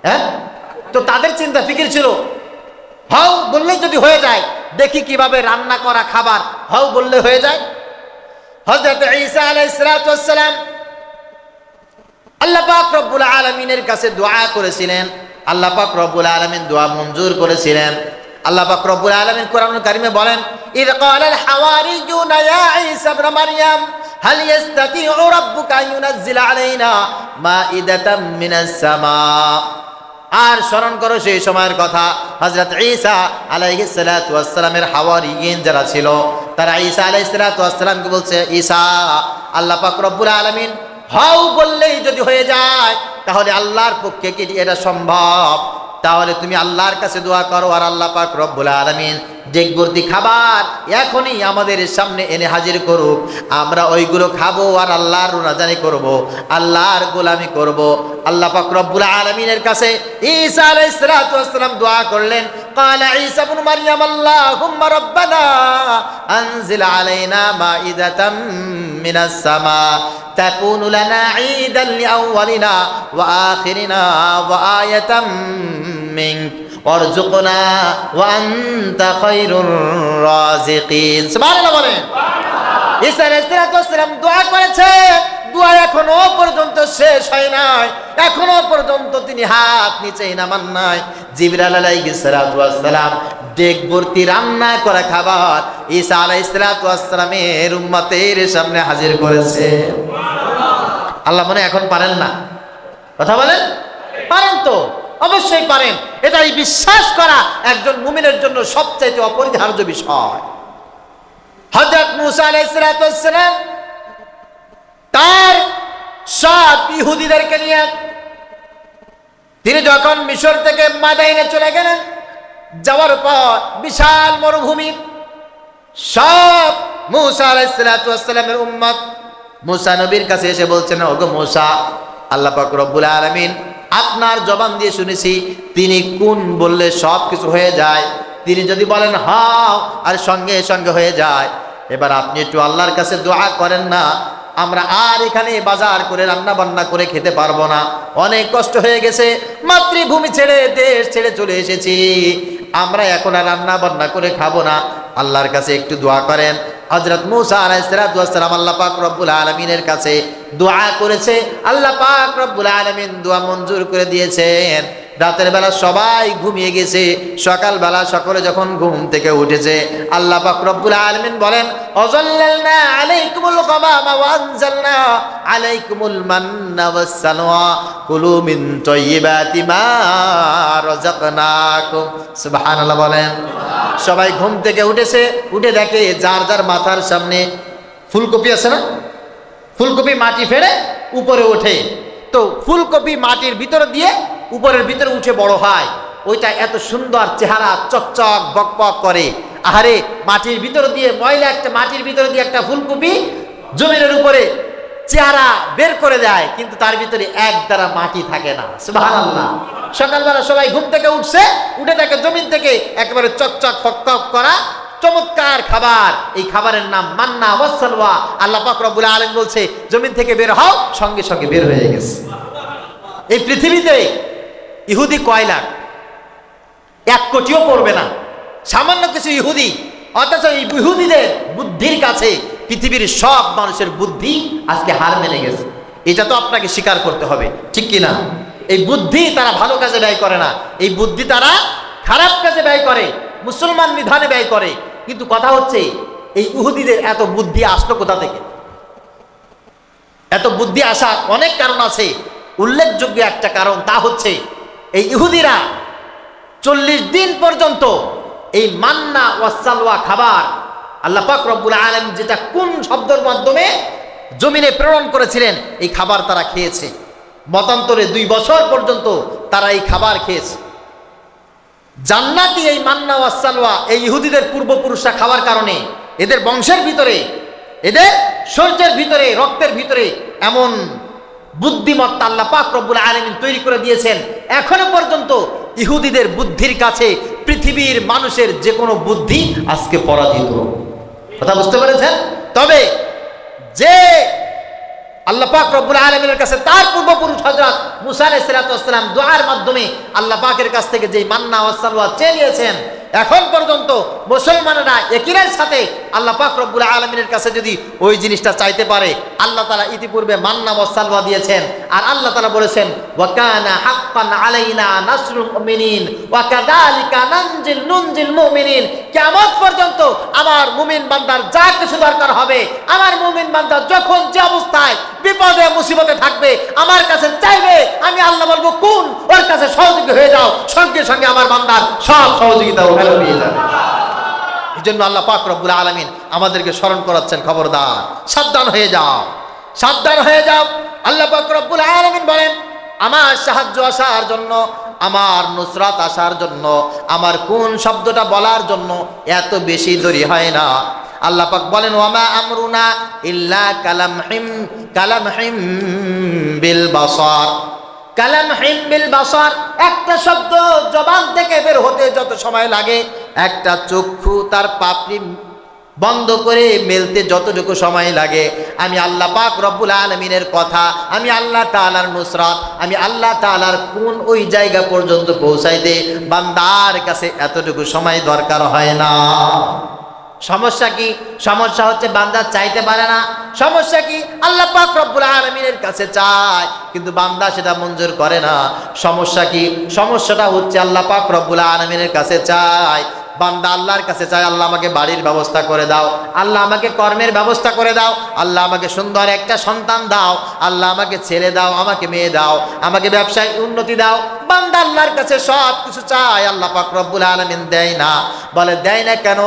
A: হ্যাঁ, তো তাদের চিন্তা ফিকির ছিল হাও বললেই যদি হয়ে যায়, দেখি কিভাবে রান্না করা খাবার হাও বললে হয়ে যায়। হযরত ঈসা আলাইহিস সালাতু ওয়াস সালাম আল্লাহ পাক রব্বুল আলামিনের কাছে দোয়া করেছিলেন, আল্লাহ পাক রব্বুল আলামিন দোয়া মঞ্জুর করেছিলেন। আল্লাহ পাক রব্বুল আলামিন কোরআনুল কারীমে বলেন ইয ক্বালাল হাওয়ারিয়ুনা ইয়া ঈসা ইবনে মারইয়াম হাল ইস্তাতিউ রাব্বুকা আন ইউনাজ্জিলা আলাইনা মাইদাতাম মিনাস সামা। আর স্মরণ করো সেই সময়ের কথা, হযরত ঈসা আলাইহিস সালাতু ওয়াস সালামের হাওয়ারিয়িন যারা ছিল, তারা ঈসা আলাইহিস সালাতু ওয়াস সালামকে বলছে ঈসা আল্লাহ পাক রব্বুল আলামিন হাও বললেই যদি হয়ে যায়, তাহলে আল্লাহর পক্ষে কি এটা সম্ভব? তাহলে তুমি আল্লাহর কাছে দোয়া করো, আর আল্লাহ পাক রব্বুল আলামিন ডেক ভর্তি খাবার এখনই আমাদের সামনে এনে হাজির করুক, আমরা ওইগুলো খাবো আর আল্লাহর রুনাজানি করব, আল্লাহর গোলামি করব। আল্লাহ পাক রব্বুল আলামিনের কাছে ঈসা আলাইহিস সালাতু ওয়াস সালাম দোয়া করলেন, ক্বালা ঈসা ইবনে মারইয়াম আল্লাহুম্মা রাব্বানা আনজিল আলাইনা মাইদাতাম মিনাস সামা তাকুনু লানা ঈদান লিআউয়ালিনা ওয়া আখিরিনা ওয়া আয়াতাম মিনক ওয়ারযুকনা ওয়া আনতা খায়রুর রাযিকিন। সুবহানাল্লাহ বলেন। ঈসা আলাইহিস সালাতু ওয়াস সালাম দোয়া করেছে, দোয়া এখনো পর্যন্ত শেষ হয় নাই, এখনো পর্যন্ত তিনি হাত নিচে নামান নাই। জিবরাইল আলাইহিস সালাতু ওয়াস সালাম ডেক ভর্তি রান্না করা খাবার ঈসা আলাইহিস সালাতু ওয়াস সালামের উম্মতের সামনে হাজির করেছে। আল্লাহ মনে এখন পারেন না? কথা বলেন, পারেন তো? অবশ্যই পারেন। এটাই বিশ্বাস করা একজন মুমিনের জন্য সবচাইতে অপরিহার্য বিষয়। হযরত মূসা আলাইহিস সালাতু ওয়াস সালাম তার সব ইহুদিদেরকে নিয়ে তিনি যখন মিশর থেকে মাদাইনে চলে গেলেন, যাওয়ার পর বিশাল মরুভূমি, সব মূসা আলাইহিস সালাতু ওয়াস সালামের উম্মত মূসা নবীর কাছে এসে বলছেন, ওগো মূসা, আল্লাহ পাক রব্বুল আলামিন আপনার জবান দিয়ে শুনেছি তিনি কোন বললে সব কিছু হয়ে যায়, তিনি যদি বলেন হাও আর সঙ্গে সঙ্গে হয়ে যায়। এবার আপনি একটু আল্লাহর কাছে দোয়া করেন না, আমরা আর এখানে বাজার করে রান্না বান্না করে খেতে পারবো না, অনেক কষ্ট হয়ে গেছে, মাতৃভূমি ছেড়ে দেশ ছেড়ে চলে এসেছি, আমরা এখন আর রান্না বান্না করে খাবো না, আল্লাহর কাছে একটু দোয়া করেন। হযরত মূসা আলাইহিস সালাতু ওয়াস সালাম আল্লাহ পাক রব্বুল আলামিনের কাছে দোয়া করেছে, আল্লাহ পাক রব্বুল আলামিন দোয়া মঞ্জুর করে দিয়েছেন। রাতের বেলা সবাই ঘুমিয়ে গেছে, সকাল বেলা সকলে যখন ঘুম থেকে উঠেছে, আল্লাহ পাক রব্বুল আলামিন বলেন আযাল্লালনা আলাইকুমুল গামামা ওয়া আনজালনা আলাইকুমুল মান্না ওয়াস সালওয়া কুলু মিন তাইয়্যিবাতি মা রাযাকনাকুম। সুবহানাল্লাহ বলেন। সবাই ঘুম থেকে উঠেছে, উঠে দেখে যার যার মাথার সামনে ফুলকপি আছে না, ফুলকপি মাটি ফেলে উপরে ওঠে, তো ফুলকপি মাটির ভিতরে দিয়ে উপরের ভিতরে উঠে বড় হয়, ওইটা এত সুন্দর চেহারা চকচক বকবক করে। আহারে মাটির ভিতর দিয়ে ময়লা একটা মাটির ভিতর দিয়ে একটা ফুলকপি জমিনের উপরে চেহারা বের করে দেয়, কিন্তু তার ভিতরে এক দ্বারা মাটি থাকে না। সুবহানাল্লাহ। সকালবেলা সবাই ঘুম থেকে উঠছে, উঠে দেখে জমিন থেকে একেবারে চকচক ফকফক করা চমৎকার খাবার, এই খাবারের নাম মান্না ওয়া সালওয়া। আল্লাহ পাক রব্বুল আলামিন বলছে জমিন থেকে বের হও, সঙ্গে সঙ্গে বের হয়ে গেছে। এই পৃথিবীতে ইহুদি কয় লাখ? 1 কোটিও পড়বে না, সামান্য কিছু ইহুদি। অথচ এই ইহুদিদের বুদ্ধির কাছে পৃথিবীর সব মানুষের বুদ্ধি আজকে হার মেনে গেছে। এটা তো আপনাকে স্বীকার করতে হবে, ঠিক কি না? এই বুদ্ধি তারা ভালো কাজে ব্যয় করে না, এই বুদ্ধি তারা খারাপ কাজে ব্যয় করে, মুসলমান নিধনে ব্যয় করে। কিন্তু কথা হচ্ছে এই ইহুদিদের এত বুদ্ধি আসলো কোথা থেকে? এত বুদ্ধি আসার অনেক কারণ আছে। উল্লেখযোগ্য একটা কারণ, তা হচ্ছে এই ইহুদিরা 40 দিন পর্যন্ত এই মান্না ওয়া সালওয়া খাবার আল্লাহ পাক রব্বুল আলামিন যেটা কোন শব্দের মাধ্যমে জমিনে প্রেরণ করেছিলেন, এই খাবার তারা খেয়েছে। মতান্তরে 2 বছর পর্যন্ত তারা এই খাবার খেয়েছে। জান্নাতি এই মান্না ওয়া সালওয়া এই ইহুদিদের পূর্বপুরুষরা খাওয়ার কারণে এদের বংশের ভিতরে, এদের শরীরের ভিতরে, রক্তের ভিতরে এমন বুদ্ধিমত্তা আল্লাহ পাক রব্বুল আলামিন তৈরি করে দিয়েছেন। এখনো পর্যন্ত ইহুদিদের বুদ্ধির কাছে পৃথিবীর মানুষের যে কোনো বুদ্ধি আজকে পরাজিত। কথা বুঝতে পেরেছেন? তবে যে আল্লাহ পাক রব্বুল আলামিনের কাছে তার পূর্বপুরুষ হযরত মুসা আলাইহিস সালাতু ওয়াস সালাম দুআর মাধ্যমে আল্লাহ পাকের কাছ থেকে যে মান্না ওয়া সালওয়া চেয়ে নিয়েছেন, এখন পর্যন্ত মুসলমানেরা একইর সাথে আল্লাহ পাক রব্বুল আলামিনের কাছে যদি ওই জিনিসটা চাইতে পারে, আল্লাহ তাআলা ইতিপূর্বে মান্না ওয়া সালওয়া দিয়েছেন। আর আল্লাহ তাআলা বলেছেন ওয়া কানা হাক্কান আলাইনা নাসরুল মুমিনিন ওয়া কাযালিকা নুনজিল মুমিনিন। কিয়ামত পর্যন্ত আমার মুমিন বান্দার যা কিছু দরকার হবে, আমার মুমিন বান্দা যখন যে অবস্থায় বিপদে মুসিবতে থাকবে আমার কাছে চাইবে, আমি আল্লাহ বলবো কোন, ওর কাছে সহযোগী হয়ে যাও, সঙ্গে সঙ্গে আমার বান্দার সব সহযোগিতা পেয়ে যাবে। এই জন্য আল্লাহ পাক রব্বুল আলামিন আমাদেরকে স্মরণ করাচ্ছেন, খবরদার, সাবধান হয়ে যাও, সাবধান হয়ে যাও। আল্লাহ পাক রব্বুল আলামিন বলেন আমার সাহায্য আসার জন্য, আমার নুসরাত আসার জন্য, আমার কোন শব্দটা বলার জন্য এত বেশি দেরি হয় না। আল্লাহ পাক বলেন ওয়ামা আমরুনা ইল্লা কালামহিম বিল বাসার। কালামহিম বিল বাসার, একটা শব্দ জবান থেকে বের হতে যত সময় লাগে, একটা চক্ষু তার পাপড়ি বন্ধ করে মেলতে যতটুকু সময় লাগে, আমি আল্লাহ পাক রব্বুল আলামিনের কথা, আমি আল্লাহ তাআলার নুসরাত, আমি আল্লাহ তাআলার কোন ওই জায়গা পর্যন্ত পৌঁছাইতে বান্দার কাছে এতটুকু সময় দরকার হয় না। সমস্যা কি? সমস্যা হচ্ছে বান্দা চাইতে পারে না। সমস্যা কি? আল্লাহ পাক রব্বুল আলামিনের কাছে চায় কিন্তু বান্দা সেটা মঞ্জুর করে না। সমস্যা কি? সমস্যাটা হচ্ছে আল্লাহ পাক রব্বুল আলামিনের কাছে চায়, বান্দা আল্লাহর কাছে চায় আল্লাহ আমাকে বাড়ির ব্যবস্থা করে দাও, আল্লাহ আমাকে কর্মের ব্যবস্থা করে দাও, আল্লাহ আমাকে সুন্দর একটা সন্তান দাও, আল্লাহ আমাকে ছেলে দাও, আমাকে মেয়ে দাও, আমাকে ব্যবসায় উন্নতি দাও। বান্দা আল্লাহর কাছে সব কিছু চায়, আল্লাহ পাক রব্বুল আলামিন দেয় না। বলে দেয় না কেন?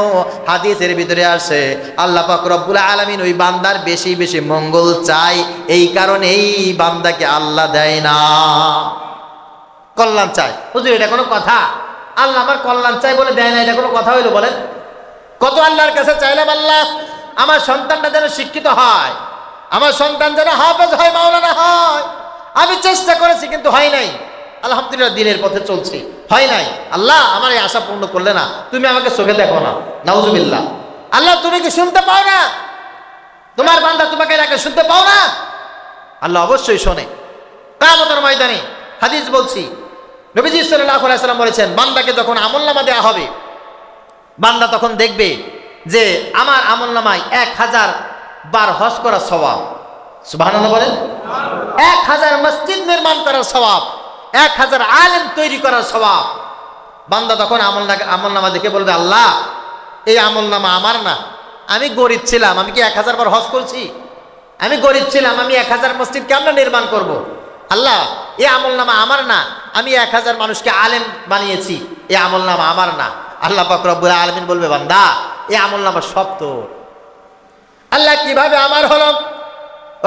A: হাদিসের ভিতরে আসে আল্লাহ পাক রব্বুল আলামিন ওই বান্দার বেশি বেশি মঙ্গল চায়, এই কারণে এই বান্দাকে আল্লাহ দেয় না। কল্যাণ চায়। হুজুর এটা কোনো কথা? আল্লাহ আমার কল্যাণ চাই বলে দেয় না, এটা কোনো কথা হইলো বলেন? কত আল্লাহর কাছে চাইলাম, আল্লাহ আমার সন্তানটা যেন শিক্ষিত হয়, আমার সন্তান যেন হাফেজ হয়, মাওলানা হয়। আমি চেষ্টা করেছি কিন্তু হয় নাই, আলহামদুলিল্লাহ দিনের পথে চলছি, হয় নাই। আল্লাহ আমার এই আশা পূর্ণ করলে না, তুমি আমাকে চোখে দেখো না, নাউজুবিল্লাহ। আল্লাহ তুমি কি শুনতে পাও না? তোমার বান্দা তোমাকে ডাকে, শুনতে পাও না? আল্লাহ অবশ্যই শোনে। কিয়ামতের ময়দানে হাদিস বলছি, নবীজি সাল্লাল্লাহু আলাইহি সাল্লাম বলেছেন বান্দাকে যখন আমলনামা দেওয়া হবে, বান্দা তখন দেখবে যে আমার আমলনামায় 1000 বার হজ করার সওয়াব। সুবহানাল্লাহ বলেন। 1000 মসজিদ নির্মাণ করার সওয়াব, 1000 আলেম তৈরি করার সওয়াব। বান্দা তখন আমলনামা দেখে বলবে আল্লাহ এই আমলনামা আমার না, আমি গরিব ছিলাম, আমি কি 1000 বার হজ করছি? আমি গরিব ছিলাম, আমি 1000 মসজিদ কেমন নির্মাণ করব? আল্লাহ এই আমলনামা আমার না, আমি 1000 মানুষকে আলেম বানিয়েছি, এই আমলনামা আমার না। আল্লাহ পাক রব্বুল আলামিন বলবে বান্দা এই আমলনামা সব তোর। আল্লাহ কিভাবে আমার হলো?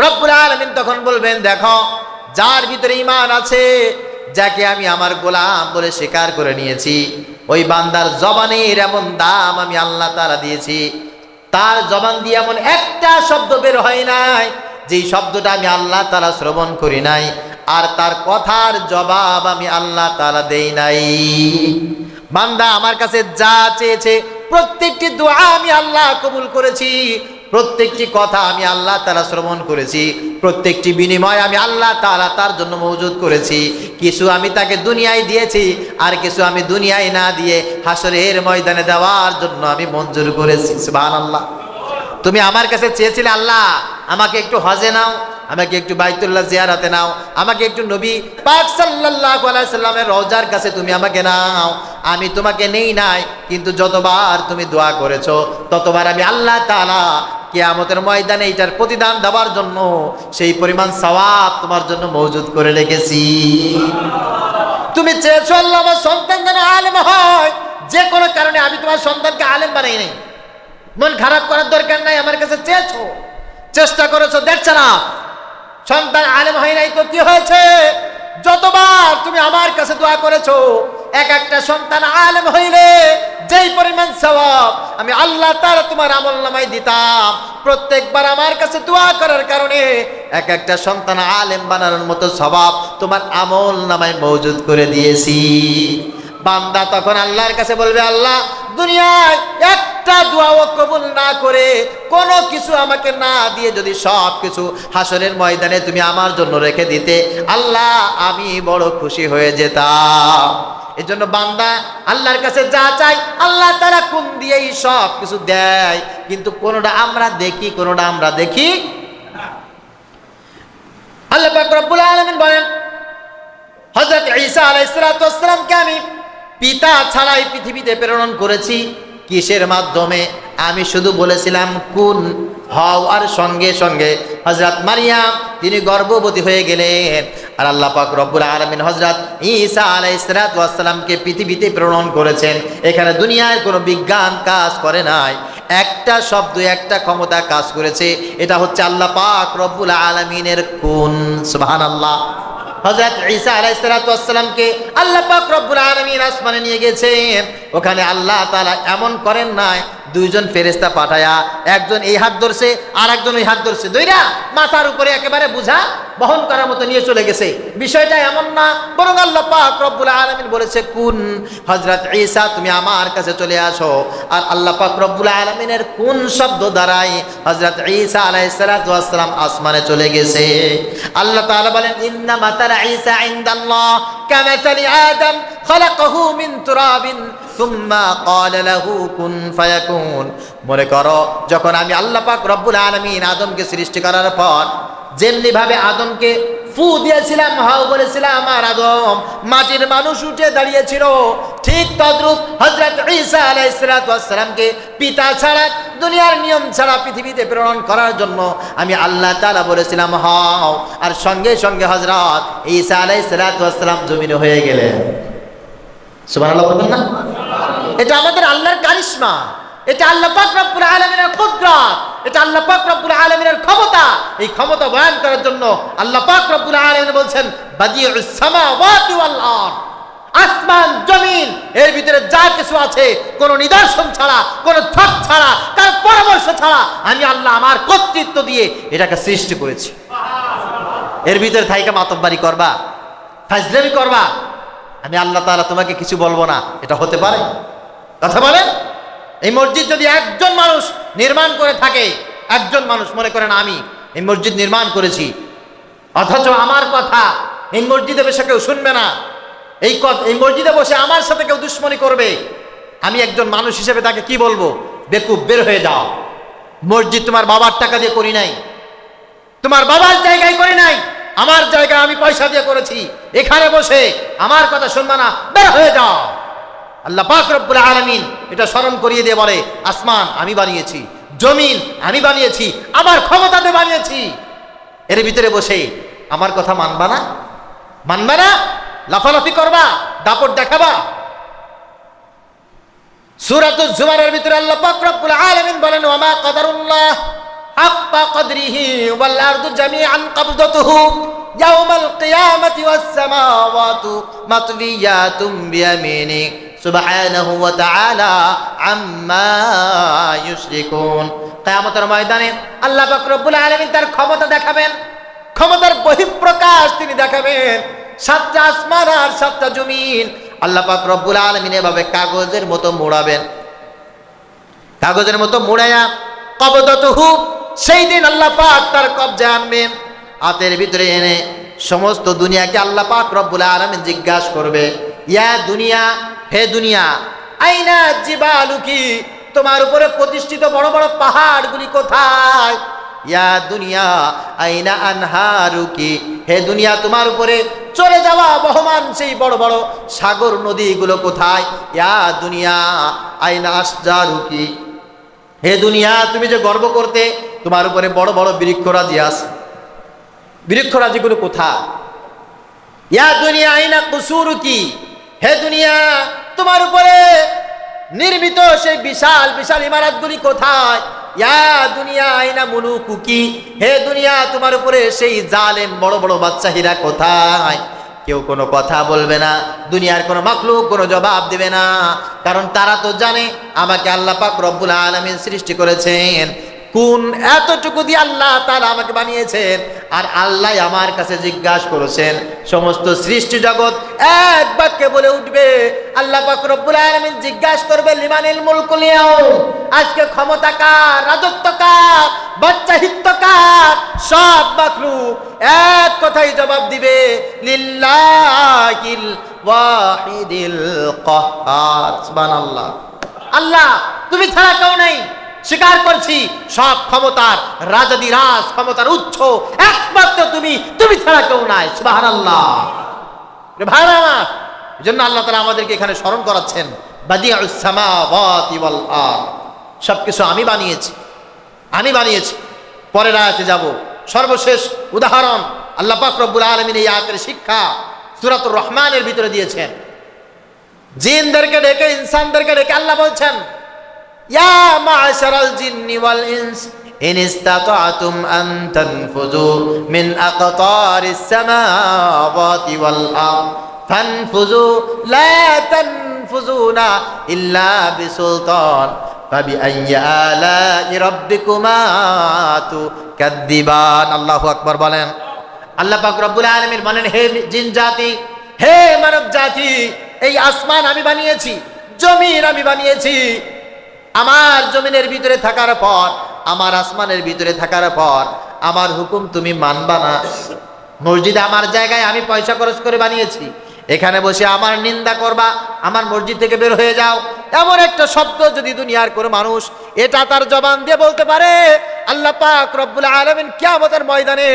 A: রব্বুল আলামিন তখন বলবেন দেখো যার ভিতরে ঈমান আছে, যাকে আমি আমার গোলাম বলে স্বীকার করে নিয়েছি, ওই বান্দার জবানের এমন দাম আমি আল্লাহ তাআলা দিয়েছি, তার জবান দিয়ে এমন একটা শব্দ বের হয় নাই যেই শব্দটা আমি আল্লাহ তাআলা শ্রবণ করি নাই, আর তার কথার জবাব আমি আল্লাহ তাআলা দেই নাই। বান্দা আমার কাছে যা চেয়েছে প্রত্যেকটি দোয়া আমি আল্লাহ কবুল করেছি, প্রত্যেকটি কথা আমি আল্লাহ তাআলা শ্রবণ করেছি, প্রত্যেকটি বিনিময় আমি আল্লাহ তাআলা তার জন্য মওজুদ করেছি। কিছু আমি তাকে দুনিয়ায় দিয়েছি, আর কিছু আমি দুনিয়ায় না দিয়ে হাসরের ময়দানে দেওয়ার জন্য আমি মঞ্জুর করেছি। সুবহানাল্লাহ। তুমি আমার কাছে চেয়েছিলে আল্লাহ আমাকে একটু হজে নাও, আমাকে একটু বাইতুল্লাহ জিয়ারাতে নাও, আমাকে একটু নবী পাক সাল্লাল্লাহু আলাইহি সাল্লামের রওজার কাছে তুমি আমাকে নাও। আমি তোমাকে নেই নাই, কিন্তু যতবার তুমি দোয়া করেছো ততবার আমি আল্লাহ তাআলা কিয়ামতের ময়দানে এটার প্রতিদান দেওয়ার জন্য সেই পরিমাণ সওয়াব তোমার জন্য মওজুদ করে রেখেছি। তুমি চেয়েছো আল্লাহ আমার সন্তান যেন আলেম হয়, যে কোনো কারণে আমি তোমার সন্তানকে আলেম বানাই নাই। মন খারাপ করার দরকার নাই, আমার কাছে চেয়েছো, চেষ্টা করেছো, দেখছো না সন্তান আলেম হয় নাই তো কি হয়েছে? যতবার তুমি আমার কাছে দোয়া করেছো, এক একটা সন্তান আলেম হইলে যেই পরিমাণ সওয়াব আমি আল্লাহ তাআলা তোমার আমলনামায় দিতাম, প্রত্যেকবার আমার কাছে দোয়া করার কারণে এক একটা সন্তান আলেম বানানোর মতো সওয়াব তোমার আমলনামায় মওজুদ করে দিয়েছি। বান্দা তখন আল্লাহর কাছে বলবে, আল্লাহ দুনিয়ায় একটা দোয়াও কবুল না করে কোনো কিছু আমাকে না দিয়ে যদি সব কিছু হাসরের ময়দানে তুমি আমার জন্য রেখে দিতে, আল্লাহ আমি বড় খুশি হয়ে যেতাম। এই জন্য বান্দা আল্লাহর কাছে যা চাই আল্লাহ তাআলা কোন দিয়েই সব কিছু দেয়, কিন্তু কোনটা আমরা দেখি, কোনটা আমরা দেখি। আল্লাহ পাক রব্বুল আলামিন বলেন, হযরত ঈসা আলাইহিস সালাতু ওয়াস সালামকে আমি পিতা ছাড়াই পৃথিবীতে প্রেরণ করেছি। কিসের মাধ্যমে? আমি শুধু বলেছিলাম কুন হও, আর সঙ্গে সঙ্গে হযরত মারিয়াম তিনি গর্ভবতী হয়ে গেলেন। আর আল্লাহ পাক রব্বুল আলামিন হযরত ঈসা আলাইহিস সালাতু ওয়াস সালামকে পৃথিবীতে প্রেরণ করেছেন। এখানে দুনিয়ার কোনো বিজ্ঞান কাজ করে নাই, একটা শব্দ একটা ক্ষমতা কাজ করেছে, এটা হচ্ছে আল্লাহ পাক রব্বুল আলামিনের কুন। সুবহানাল্লাহ। হযরত ঈসা আলাইহিস সালাতু ওয়াস সালামকে আল্লাহ পাক রব্বুল আলামিন আসমানে নিয়ে গেছেন। ওখানে আল্লাহ তাআলা এমন করেন নাই দুইজন ফেরেশতা পাঠায়া, একজন এই হাত ধরছে আর একজন ওই হাত ধরছে, দুইটা মাথার উপরে একেবারে বুঝা বহন করার মতো নিয়ে চলে গেছে। বিষয়টা এমন না, বরং আল্লাহ পাক রব্বুল আলামিন বলেছে কুন, হযরত ঈসা তুমি আমার কাছে চলে আসো। আর আল্লাহ পাক রব্বুল আলামিনের কোন শব্দ দ্বারাই হযরত ঈসা আলাইহিস সালাতু ওয়াস সালাম আসমানে চলে গেছে। আল্লাহ তাআলা বলেন, ইন্না মাতালা ঈসা ইনদাল্লাহ কামাতালি আদম খলাকাহু মিন তুরাবিন সুম্মা ক্বালা লাহু কুন ফায়াকুন। মনে করো যখন আমি আল্লাহ পাক রব্বুল আলামিন আদমকে সৃষ্টি করার পর যেমনি ভাবে আদমকে ফু দিয়েছিলাম, হাও বলেছিলাম, আর আদম মাটির মানুষ উঠে দাঁড়িয়েছিল, ঠিক তদ্রূপ হযরত ঈসা আলাইহিস সালাতু ওয়াস সালামকে পিতা ছাড়া দুনিয়ার নিয়ম ছাড়া পৃথিবীতে প্রেরণ করার জন্য আমি আল্লাহ তাআলা বলেছিলাম হাও, আর সঙ্গে সঙ্গে হযরত ঈসা আলাইহিস সালাতু ওয়াস সালাম জমিনে হয়ে গেলেন। সুবহানাল্লাহ বলবেন না? এটা আমাদের আল্লাহর কারিশমা, এটা আল্লাহ পাক রব্বুল আলামিনের কুদরত, এটা আল্লাহ পাক রব্বুল আলামিনের ক্ষমতা। এই ক্ষমতা বয়ান করার জন্য আল্লাহ পাক রব্বুল আলামিন বলছেন বাদিউস সামাওয়াতি ওয়াল আরদ, আসমান জমিন এর ভিতরে যা কিছু আছে কোনো নিদর্শন ছাড়া, কোনো ছক ছাড়া, কার পরামর্শ ছাড়া আমি আল্লাহ আমার কর্তৃত্ব দিয়ে এটাকে সৃষ্টি করেছি। এর ভিতরে থাইকা মাতব্বারি করবা, ফাজলামি করবা, আমি আল্লাহ তাআলা তোমাকে কিছু বলবো না, এটা হতে পারে? কথা বলেন। এই মসজিদ যদি একজন মানুষ নির্মাণ করে থাকে, একজন মানুষ মনে করেন আমি এই মসজিদ নির্মাণ করেছি, অথচ আমার কথা এই মসজিদে বসে কেউ শুনবে না, এই মসজিদে বসে আমার সাথে কেউ দুশ্মনী করবে, আমি একজন মানুষ হিসেবে তাকে কি বলবো? বেকুব, বের হয়ে যাও। মসজিদ তোমার বাবার টাকা দিয়ে করি নাই, তোমার বাবার জায়গায় করি নাই, আমার জায়গায় আমি পয়সা দিয়ে করেছি, এখানে বসে আমার কথা শুনবা না, বের হয়ে যাও। আল্লাহ পাক রব্বুল আলামিন এটা স্মরণ করিয়ে দিয়ে বলে, আসমান আমি বানিয়েছি, জমিন আমি বানিয়েছি, আমার ক্ষমতাতে বানিয়েছি, এর ভিতরে বসে আমার কথা মানবা না? মানবা না? লাফালাফি করবা, দাপট দেখাবা। সূরাতুজ জুমারের ভিতরে আল্লাহ পাক রব্বুল আলামিন বলেন, ওয়া মা কদারুল্লাহ হাক্কা কদরিহি ওয়াল আরদু জামিআন কবদাতুহু ইয়াউমাল কিয়ামাতি ওয়াস সামাওয়াতু মাতবিয়াতুম বিয়ামিনি সুবহানাহু ওয়া তাআলা আম্মা ইউশরিকুন। কিয়ামতের ময়দানে আল্লাহ পাক রব্বুল আলামিন তার ক্ষমতা দেখাবেন, ক্ষমতার বহিঃপ্রকাশ তিনি দেখাবেন। সাতটা আসমান আর সাতটা জমিন আল্লাহ পাক রব্বুল আলামিন এভাবে কাগজের মতো মোড়াবেন, কাগজের মতো মোড়ায়া কবদতুহু, সেই দিন আল্লাহ পাক তার কবজায় আনবেন, হাতের ভিতরে এনে সমস্ত দুনিয়াকে আল্লাহ পাক রব্বুল আলামিন জিজ্ঞাসা করবে, ইয়া দুনিয়া, হে দুনিয়া, আইনা জিবালুকি, তোমার উপরে প্রতিষ্ঠিত বড় বড় পাহাড়গুলি কোথায়? ইয়া দুনিয়া আইনা আনহারুকি, হে দুনিয়া, তোমার উপরে চলে যাওয়া বহমান সেই বড় বড় সাগর নদীগুলো কোথায়? ইয়া দুনিয়া আইনা আসজারুকি, হে দুনিয়া, তুমি যে গর্ব করতে তোমার উপরে বড় বড় বৃক্ষরাজি আছে, বৃক্ষরাজিগুলো কোথায়? ইয়া দুনিয়া আইনা কুসুরুকি, হে দুনিয়া, তোমার উপরে নির্মিত সেই বিশাল বিশাল ইমারতগুলি কোথায়? ইয়া দুনিয়া আইনা মুলুকুকি, হে দুনিয়া, তোমার উপরে সেই জালেম বড় বড় বাদশাহীরা কোথায়? কেউ কোনো কথা বলবে না, দুনিয়ার কোনো মাখলুক কোনো জবাব দেবে না, কারণ তারা তো জানে আমাকে আল্লাহ পাক রব্বুল আলামিন সৃষ্টি করেছেন, কোন এতটুকু দিয়ে আল্লাহ তাআলা আমাকে বানিয়েছেন, আর আল্লাহ আমার কাছে জিজ্ঞাসা করেছেন। সমস্ত সৃষ্টি জগৎ এক বাক্যে বলে উঠবে, আল্লাহ পাক রব্বুল আলামিন জিজ্ঞাসা করবে, লিমানিল মুলকুল ইয়াউম, আজকে ক্ষমতা কার, রাজত্ব কার, বাদশাহিত্ব কার? সব মাখলুক এক কথাই জবাব দিবে, লিল্লাহিল ওয়াহিদিল কাহ্হার। সুবহানাল্লাহ, আল্লাহ তুমি ছাড়া কেউ নেই, স্বীকার করছি সব ক্ষমতার রাজাদিরাজ, ক্ষমতার উৎস একমাত্র তুমি, তুমি ছাড়া কেউ নাই। সুবহানাল্লাহ। ভাইরা আমার, এজন্য আল্লাহ তাআলা আমাদেরকে এখানে স্মরণ করাচ্ছেন, বাদিউস সামাওয়াতি ওয়াল আরদ, সবকিছু আমি বানিয়েছি, আমি বানিয়েছি। পরের আয়াতে যাব, সর্বশেষ উদাহরণ আল্লাহ পাক রব্বুল আলামিন এই আয়াতের শিক্ষা সূরাতুর রহমানের ভিতরে দিয়েছেন। জিনদেরকে ডেকে, ইনসানদেরকে ডেকে আল্লাহ বলছেন, ইয়া মা'শারাল জিন্নি ওয়াল ইনস ইন ইসতাতা'তুম আন তানফুযু মিন আকতারিস সামাওয়াতি ওয়াল আরদ ফানফুযু লা তানফুযুনা ইল্লা বিসুলতান ফাবিআইয়ি আলা'i রাব্বিকুমা তুকাদ্দিবান। আল্লাহু আকবার বলেন। আল্লাহ পাক রব্বুল আলামিন বলেন, হে জিন জাতি, হে মানব জাতি, এই আসমান আমি বানিয়েছি, জমিন আমি বানিয়েছি। আমার জমিনের ভিতরে থাকার পর, আমার আসমানের ভিতরে থাকার পর আমার হুকুম তুমি মানবা না। মসজিদ আমার জায়গায়, আমি পয়সা খরচ করে বানিয়েছি, এখানে বসে আমার নিন্দা করবা, আমার মসজিদ থেকে বের হয়ে যাও, এমন একটা শব্দ যদি দুনিয়ার কোনো মানুষ এটা তার জবান দিয়ে বলতে পারে, আল্লাহ পাক রব্বুল আলামিন কিয়ামতের ময়দানে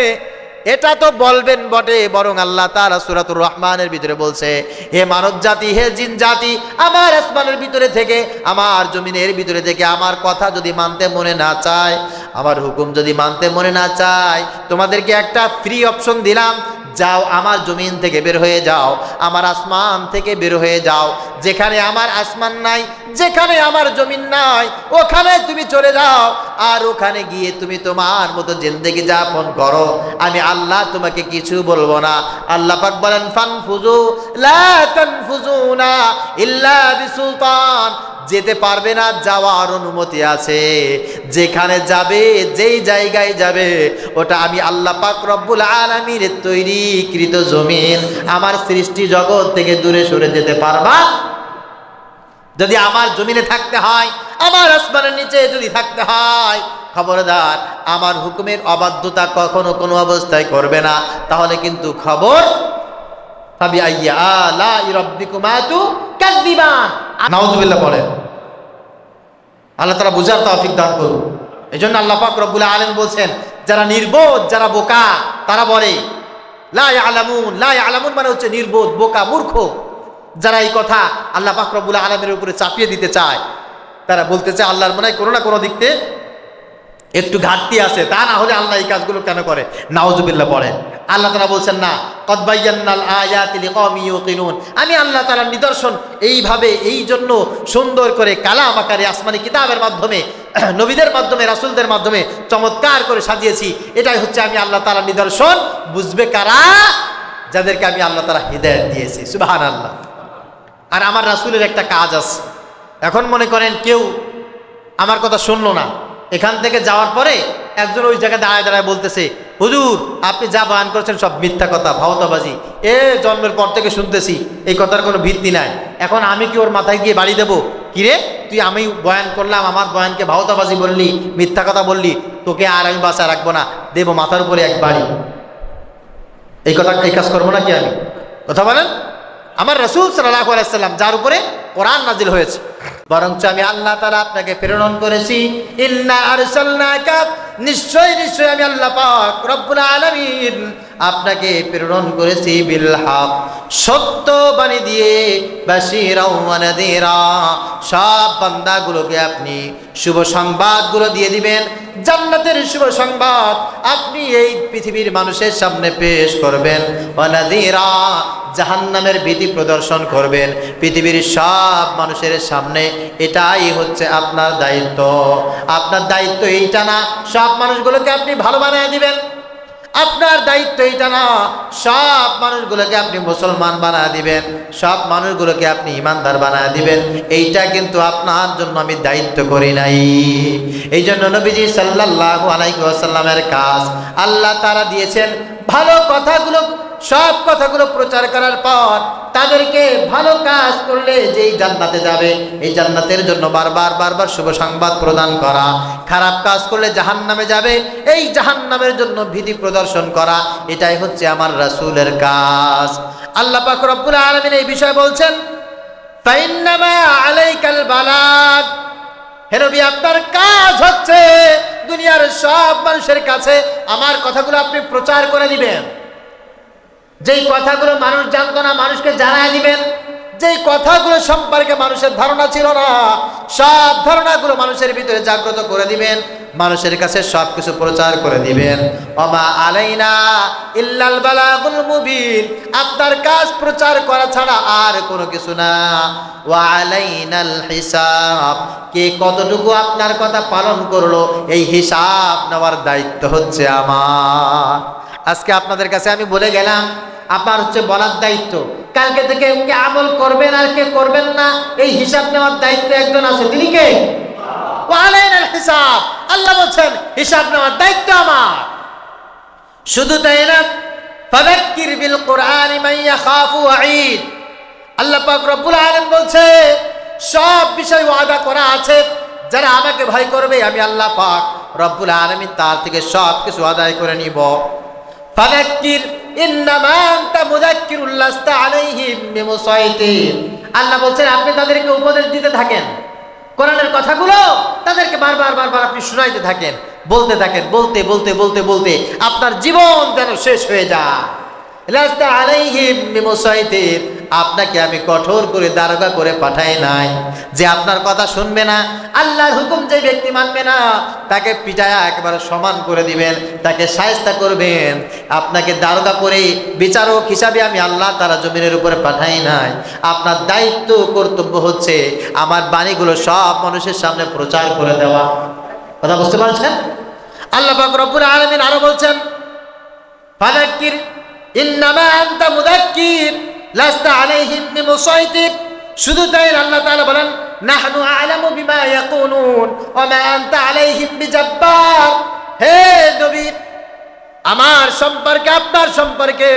A: এটা তো বলবেন বটে, বরং আল্লাহ তাআলা সূরাতুর রহমানের ভিতরে বলছে, হে মানব জাতি, হে জিন জাতি, আমার আসমানের ভিতরে থেকে, আমার জমিনের ভিতরে থেকে আমার কথা যদি মানতে মনে না চায়, আমার হুকুম যদি মানতে মনে না চায়, তোমাদেরকে একটা ফ্রি অপশন দিলাম, যাও আমার জমিন থেকে বের হয়ে যাও, আমার আসমান থেকে বের হয়ে যাও। যেখানে আমার আসমান নাই, যেখানে আমার জমিন নাই, ওখানে তুমি চলে যাও, আর ওখানে গিয়ে তুমি তোমার মতো জিন্দেগি যাপন করো, আমি আল্লাহ তোমাকে কিছু বলবো না। আল্লাহ পাক বলেন, ফানফুযু লা তানফুযুনা ইল্লা বিসুলতান, যেতে পারবে না, যাওয়ার অনুমতি আছে। যেখানে যাবে, যেই জায়গায় যাবে, ওটা আমি আল্লাহ পাক রব্বুল আলামিনের তৈরিকৃত জমিন, আমার সৃষ্টি জগৎ থেকে দূরে সরে যেতে পারবা। যদি আমার জমিনে থাকতে হয়, আমার আসমানের নিচে যদি থাকতে হয়, খবরদার আমার হুকুমের অবাধ্যতা কখনো কোনো অবস্থায় করবে না, তাহলে কিন্তু খবর। ফাবিআইয়ি আলা'i রাব্বিকুমা তুকাদ্দিবান। নাউযুবিল্লাহ বলেন। আল্লাহ তাআলা বুঝার তৌফিক দান করুন। এজন্য আল্লাহ পাক রব্বুল আলামিন বলছেন, যারা নির্বোধ, যারা বোকা, তারা বলে লা ইয়ালামুন। লা ইয়ালামুন মানে হচ্ছে নির্বোধ, বোকা, মূর্খ। যারা এই কথা আল্লাহ পাক রব্বুল আলামিনের উপরে চাপিয়ে দিতে চায়, তারা বলতে চায় আল্লাহর মনে হয় কোনো না কোনো দিক থেকে একটু ঘাটতি আছে, তা না হলে আল্লাহ এই কাজগুলো কেন করে? নাউযুবিল্লাহ পড়েন। আল্লাহ তাআলা বলছেন না, কদ বায়্যানাল আয়াতি লিকাওমি ইউকিনুন, আমি আল্লাহ তাআলার নিদর্শন এইভাবে এই জন্য সুন্দর করে কালাম আকারে আসমানি কিতাবের মাধ্যমে নবীদের মাধ্যমে রাসূলদের মাধ্যমে চমৎকার করে সাজিয়েছি। এটাই হচ্ছে আমি আল্লাহ তাআলার নিদর্শন। বুঝবে কারা? যাদেরকে আমি আল্লাহ তাআলা হিদায়াত দিয়েছি। সুবহানাল্লাহ। আর আমার রাসূলের একটা কাজ আছে। এখন মনে করেন কেউ আমার কথা শুনলো না, এখান থেকে যাওয়ার পরে একজন ওই জায়গায় দাঁড়ায় দাঁড়ায় বলতেছে, হুজুর আপনি যা বয়ান করছেন সব মিথ্যা কথা, ভাওতাবাজি, জন্মের পর থেকে শুনতেছি, এই কথার কোনো ভিত্তি নাই। এখন আমি কি ওর মাথায় গিয়ে বাড়ি দেবো? কিরে তুই আমি বয়ান করলাম, আমার বয়ানকে ভাওতাবাজি বললি, মিথ্যা কথা বললি, তোকে আর আমি বাঁচা রাখবো না, দেবো মাথার উপরে এক বাড়ি। এই কাজ করবো নাকি আমি? কথা বলেন। আমার রাসূল সাল্লাল্লাহু আলাইহি ওয়াসাল্লাম যার উপরে কোরআন নাজিল হয়েছে, বরঞ্চ আমি আল্লাহ তাআলা আপনাকে প্রেরণ করেছি। ইন্না আরসালনাকা, নিশ্চয় নিশ্চয় আমি আল্লাহ পাক রব্বুল আলামিন আপনাকে প্রেরণ করেছি বিল হক, সত্য বাণী দিয়ে, বাশীরা ওয়া নাযীরা, সব বান্দাগুলোকে আপনি শুভ সংবাদগুলো দিয়ে দিবেন, জান্নাতের শুভ সংবাদ আপনি এই পৃথিবীর মানুষের সামনে পেশ করবেন, ওয়া নাযীরা, জাহান্নামের ভীতি প্রদর্শন করবেন পৃথিবীর সব মানুষের সামনে। এটাই হচ্ছে আপনার দায়িত্ব। আপনার দায়িত্ব এইটা না সব মানুষগুলোকে আপনি ভালো বানিয়ে দিবেন, আপনার দায়িত্ব এইটা না সব মানুষগুলোকে আপনি মুসলমান বানিয়ে দিবেন, সব মানুষগুলোকে আপনি ইমানদার বানিয়ে দিবেন। এইটা কিন্তু আপনার জন্য আমি দায়িত্ব করি নাই। এই জন্য নবীজি সাল্লাল্লাহু আলাইহি ওয়াসাল্লামের কাজ আল্লাহ তাআলা দিয়েছেন ভালো কথাগুলো, সব কথাগুলো প্রচার করার পর তাদেরকে ভালো কাজ করলে যেই জান্নাতে যাবে, এই জান্নাতের জন্য বারবার বারবার শুভ সংবাদ প্রদান করা, খারাপ কাজ করলে জাহান্নামে যাবে, এই জাহান্নামের জন্য ভীতি প্রদর্শন করা, এটাই হচ্ছে আমার রাসূলের কাজ। আল্লাহ পাক রব্বুল আলামিন এই বিষয়ে বলছেন, ফাইন্নামা আলাইকাল বালাগ, হে নবী আপনার কাজ হচ্ছে দুনিয়ার সব মানুষের কাছে আমার কথাগুলো আপনি প্রচার করে দিবেন। যেই কথাগুলো মানুষ জানতো না মানুষকে জানায় দিবেন, যেই কথাগুলো সম্পর্কে মানুষের ধারণা ছিল না সব ধারণাগুলো মানুষের ভিতরে জাগ্রত করে দিবেন, মানুষের কাছে সব কিছু প্রচার করে দিবেন। ওমা আলাইনা ইল্লাল বালাগুল মুবিন, আপনার কাজ প্রচার করা ছাড়া আর কোনো কিছু না। ওয়া আলাইনাল হিসাব, কে কতটুকু আপনার কথা পালন করলো এই হিসাব নেওয়ার দায়িত্ব হচ্ছে আমার। আজকে আপনাদের কাছে আমি বলে গেলাম, আপনার হচ্ছে বলার দায়িত্ব, কালকে থেকে কে আমল করবেন আর কে করবেন না এই হিসাব নেওয়ার দায়িত্ব একজন আছে, তিনি কে? ওয়া আলাইনাল হিসাব, আল্লাহ বলছেন হিসাব নেওয়ার দায়িত্ব আমার। শুধু তাই না, ফাযাক্কির বিল কুরআনি মান ইয়াখাফু ওয়াঈদ, আল্লাহ পাক রব্বুল আলামিন বলছে সব বিষয় ওয়াদা করা আছে, যারা আমাকে ভয় করবে আমি আল্লাহ পাক রব্বুল আলামিন তার থেকে সব কিছু আদায় করে নিব। ফাযাক্কির ইন্নামা আনতা মুযাক্কিরুল লাস্তা আলাইহিম বিমুসাইতির, আল্লাহ বলছেন আপনি তাদেরকে উপদেশ দিতে থাকেন, কোরআনের কথাগুলো তাদেরকে বারবার বারবার আপনি শোনাইতে থাকেন, বলতে থাকেন, বলতে বলতে বলতে বলতে আপনার জীবন যেন শেষ হয়ে যায়। লাস্তা আলাইহিম বিমুসাইতির, আপনাকে আমি কঠোর করে দারোগা করে পাঠাই নাই যে আপনার কথা শুনবে না, আল্লাহর হুকুম যে ব্যক্তি মানবে না তাকে পিটায়া একেবারে সমান করে দিবেন, তাকে শায়েস্তা করবেন। আপনাকে দারোগা করে বিচারক হিসাবে আমি আল্লাহ তাআলা জমিনের উপরে পাঠাই নাই। আপনার দায়িত্ব কর্তব্য হচ্ছে আমার বাণীগুলো সব মানুষের সামনে প্রচার করে দেওয়া। কথা বুঝতে পারছেন? আল্লাহ পাক রব্বুল আলামিন আরো বলছেন, ফাযাক্কির ইন্নামা আনতা মুযাক্কির লাস্তা আলাইহিম বিমুসাইতির। শুধু তাই আল্লাহ তাআলা বলেন, নাহনু আ'লামু বিমা ইয়াকুলুন ওয়া মা আনতা আলাইহিম বিজাব্বার, হে নবী আমার সম্পর্কে, আপনার সম্পর্কে,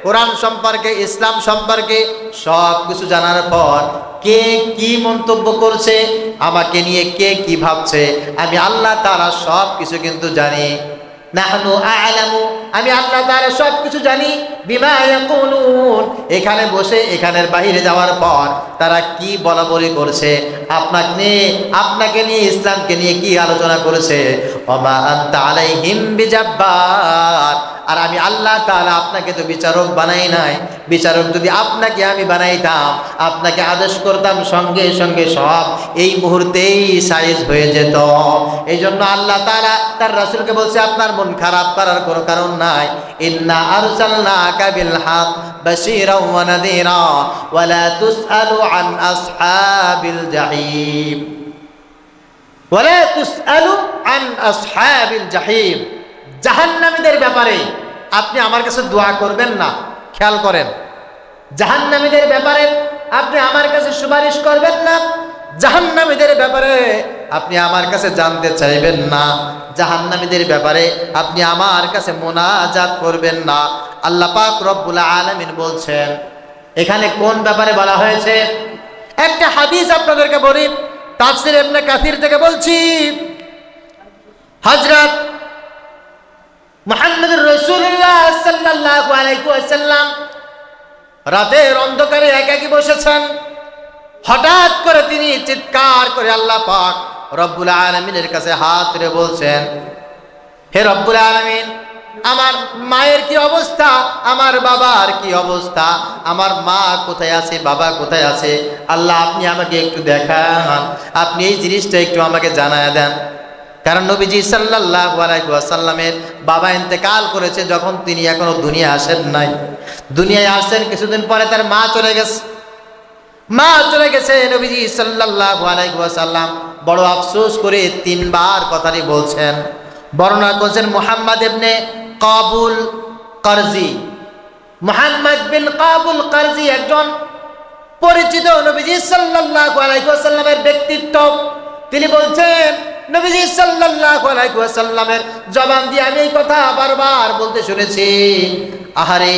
A: কোরআন সম্পর্কে, ইসলাম সম্পর্কে সব কিছু জানার পর কে কি মন্তব্য করছে, আমাকে নিয়ে কে কি ভাবছে, আমি আল্লাহ তাআলা সব কিছু কিন্তু জানি। নাহনু আ'লামু, আমি আল্লাহ তাআলা সব কিছু জানি, বিমা ইয়াকুলুন, এখানে বসে এখানের বাইরে যাওয়ার পর তারা কি বলাবলি করছে, আপনাকে নিয়ে ইসলামকে নিয়ে কি আলোচনা করেছে। ওয়া মা আনতা আলাইহিম বিজাব্বার, আর আমি আল্লাহ তাআলা আপনাকে তো বিচারক বানাই নাই। বিচারক যদি আপনাকে আমি বানাইতাম, আপনাকে আদেশ করতাম, সঙ্গে সঙ্গে সব এই মুহূর্তেই সাইজ হয়ে যেত। এই জন্য আল্লাহ তাআলা তার রাসূলকে বলছে আপনার মন খারাপ করার কোনো কারণ নাই। ইন্না আরসালনাকা বিল হক বাশীরাও ওয়া নাযীরা ওয়া লা তুসআলু আন আসহাবিল জাহিম ওয়া লা তুসআলু আন আসহাবিল জাহিম। জাহান্নামীদের ব্যাপারে আপনি আমার কাছে দোয়া করবেন না। খেয়াল করেন, জাহান্নামীদের ব্যাপারে আপনি আমার কাছে সুপারিশ করবেন না। জাহান্নামীদের ব্যাপারে আপনি আমার কাছে জানতে চাইবেন না। জাহান্নামীদের ব্যাপারে আপনি আমার কাছে মুনাজাত করবেন না। আল্লাহ পাক রব্বুল আলামিন বলছেন। এখানে কোন ব্যাপারে বলা হয়েছে? একটা হাদিস আপনাদেরকে বলি, তাফসীর ইবনে কাসির থেকে বলছি। হযরত মুহাম্মদুর রাসূলুল্লাহ সাল্লাল্লাহু আলাইহি ওয়াসাল্লাম রাতের অন্ধকারে একাকী বসেছেন। হঠাৎ করে তিনি চিৎকার করে আল্লাহ পাক রব্বুল আলামিনের কাছে হাত তুলে বলছেন, হে রব্বুল আলামিন, আমার মায়ের কি অবস্থা, আমার বাবার কি অবস্থা, আমার মা কোথায় আছে, বাবা কোথায় আছে, আল্লাহ আপনি আমাকে একটু দেখান, আপনি এই জিনিসটা একটু আমাকে জানায় দেন। কারণ নবীজি সাল্লাল্লাহু আলাইহি ওয়াসাল্লামের বাবা ইন্তেকাল করেছে যখন তিনি এখনো দুনিয়া আসেন নাই। দুনিয়ায় আসছেন কিছুদিন পরে তার মা চলে গেছে। মা চলে গেছে, নবীজি সাল্লাল্লাহু আলাইহি ওয়াসাল্লাম বড় আফসোস করে তিনবার কথাটি বলছেন। বর্ণনা করেছেন মুহাম্মদ ইবনে কাবুল কারজি। মুহাম্মদ বিন কাবুল কারজি একজন পরিচিত নবীজি সাল্লাল্লাহু আলাইহি ওয়াসাল্লামের ব্যক্তিত্ব। তিনি বলছেন, নবীজি সাল্লাল্লাহু আলাইহি ওয়াসাল্লামের জবান দিয়ে আমি এই কথা বারবার বলতে শুনেছি, আহারে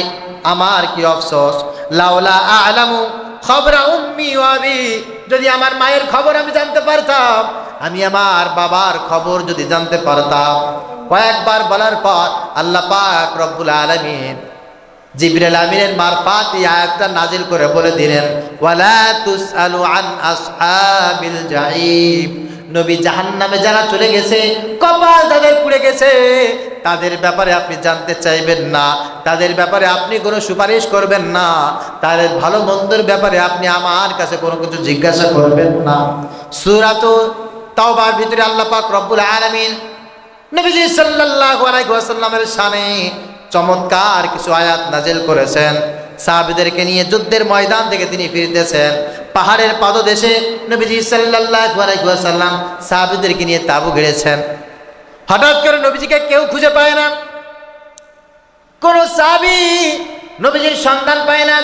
A: আমার কি আফসোস, লাউলা আ'লামু খবরা উম্মি ওয়া আবি, যদি আমার মায়ের খবর আমি জানতে পারতাম, আমি আমার বাবার খবর যদি জানতে পারতাম। কয়েকবার বলার পর আল্লাহ পাক রব্বুল আলামিন জিবরিল আমিনের মারফত এই আয়াতটা নাজিল করে বলে দিলেন, ওয়ালা তুসআলু আন আসহাবিল জাহিম। নবী জাহান্নামে যারা চলে গেছে, কপাল তাদের পুড়ে গেছে, তাদের ব্যাপারে আপনি জানতে চাইবেন না, তাদের ব্যাপারে আপনি কোনো সুপারিশ করবেন না, তাদের ভালো মন্দের ব্যাপারে আপনি আমার কাছে কোনো কিছু জিজ্ঞাসা করবেন না। সূরাতুত তাওবার ভিতরে আল্লাহ পাক রব্বুল আলামিন নবীজি সাল্লাল্লাহু আলাইহি ওয়াসাল্লামের শানে চমৎকার কিছু আয়াত নাজিল করেছেন। সাহাবীদেরকে নিয়ে যুদ্ধের ময়দান থেকে তিনি ফিরতেছেন। পাহাড়ের পাদদেশে নবীজি সাল্লাল্লাহু আলাইহি ওয়াসাল্লাম সাহাবীদেরকে নিয়ে তাঁবু গেড়েছেন। হঠাৎ করে নবীজিকে কেউ খুঁজে পায় না, কোন সাহাবী নবীজির সন্ধান পায় না।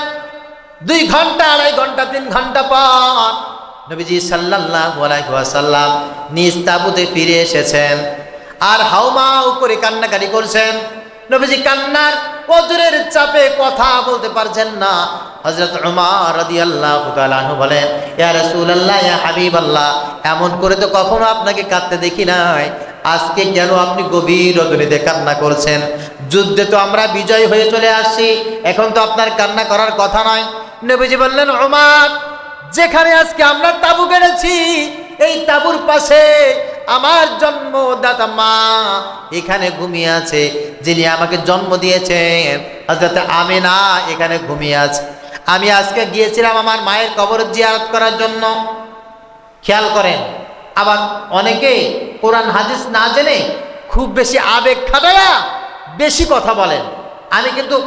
A: 2 ঘন্টা, 2.5 ঘন্টা, 3 ঘন্টা পর নবীজি সাল্লাল্লাহু আলাইহি ওয়াসাল্লাম নিজ তাঁবুতে ফিরে এসেছেন আর হাউমাউ করে কান্নাকাটি করছেন। নবীজি কান্নার ওজরের চাপে কথা বলতে পারছেন না। হযরত উমর রাদিয়াল্লাহু তাআলা আনহু বলেন, ইয়া রাসূলুল্লাহ, ইয়া হাবিবাল্লাহ, এমন করে তো কখনো আপনাকে কাঁদতে দেখি নাই, আজকে কেন আপনি গভীর রজনীতে কান্না করছেন? যুদ্ধে তো আমরা বিজয় হয়ে চলে আসছি, এখন তো আপনার কান্না করার কথা নয়। নবীজি বললেন, উমর, যেখানে আজকে আমরা তাঁবু গেড়েছি, এই তাঁবুর পাশে আমার জন্মদাতা মা এখানে ঘুমিয়ে আছে, যিনি আমাকে জন্ম দিয়েছেন হযরত আমিনা এখানে ঘুমিয়ে আছে। আমি আজকে গিয়েছিলাম আমার মায়ের কবর জিয়ারত করার জন্য। খেয়াল করেন, আবার অনেকে কোরআন হাদিস না জেনে খুব বেশি আবেগ খাটায়া বেশি কথা বলেন। আমি কিন্তু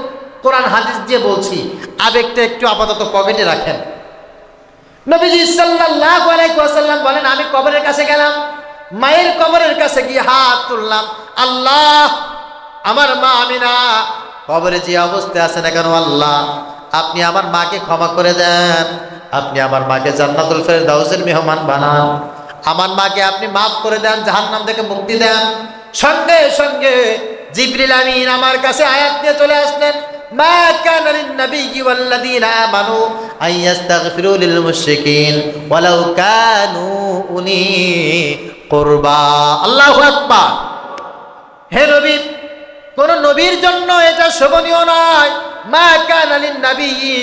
A: কোরআন হাদিস দিয়ে বলছি, আবেগটা একটু আপাতত পকেটে রাখেন। নবীজি সাল্লাল্লাহু আলাইহি ওয়াসাল্লাম বলেন, আমি কবরের কাছে গেলাম, মায়ের কবরের কাছে গিয়ে হাত তুললাম, আল্লাহ, আমার মা আমিনা কবরে যে অবস্থায় আছে না কেন, আল্লাহ আপনি আমার মাকে ক্ষমা করে দেন, আপনি আমার মাকে জান্নাতুল ফেরদাউসের মেহমান বানান, আমার মাকে আপনি মাফ করে দেন, জাহান্নাম থেকে মুক্তি দেন। সঙ্গে সঙ্গে জিবরিল আমিন আমার কাছে আয়াত নিয়ে চলে আসলেন, মা কানা লিন-নাবিয়্যি ওয়াল্লাযীনা আমানু আন ইস্তাগফিরু লিল মুশরিকিন ওয়ালাউ কানু উনি কুরবা। আল্লাহু আকবার। হে নবী, কোন নবীর জন্য এটা শোভনীয় নয়। মা কানা লিন-নাবিয়্যি,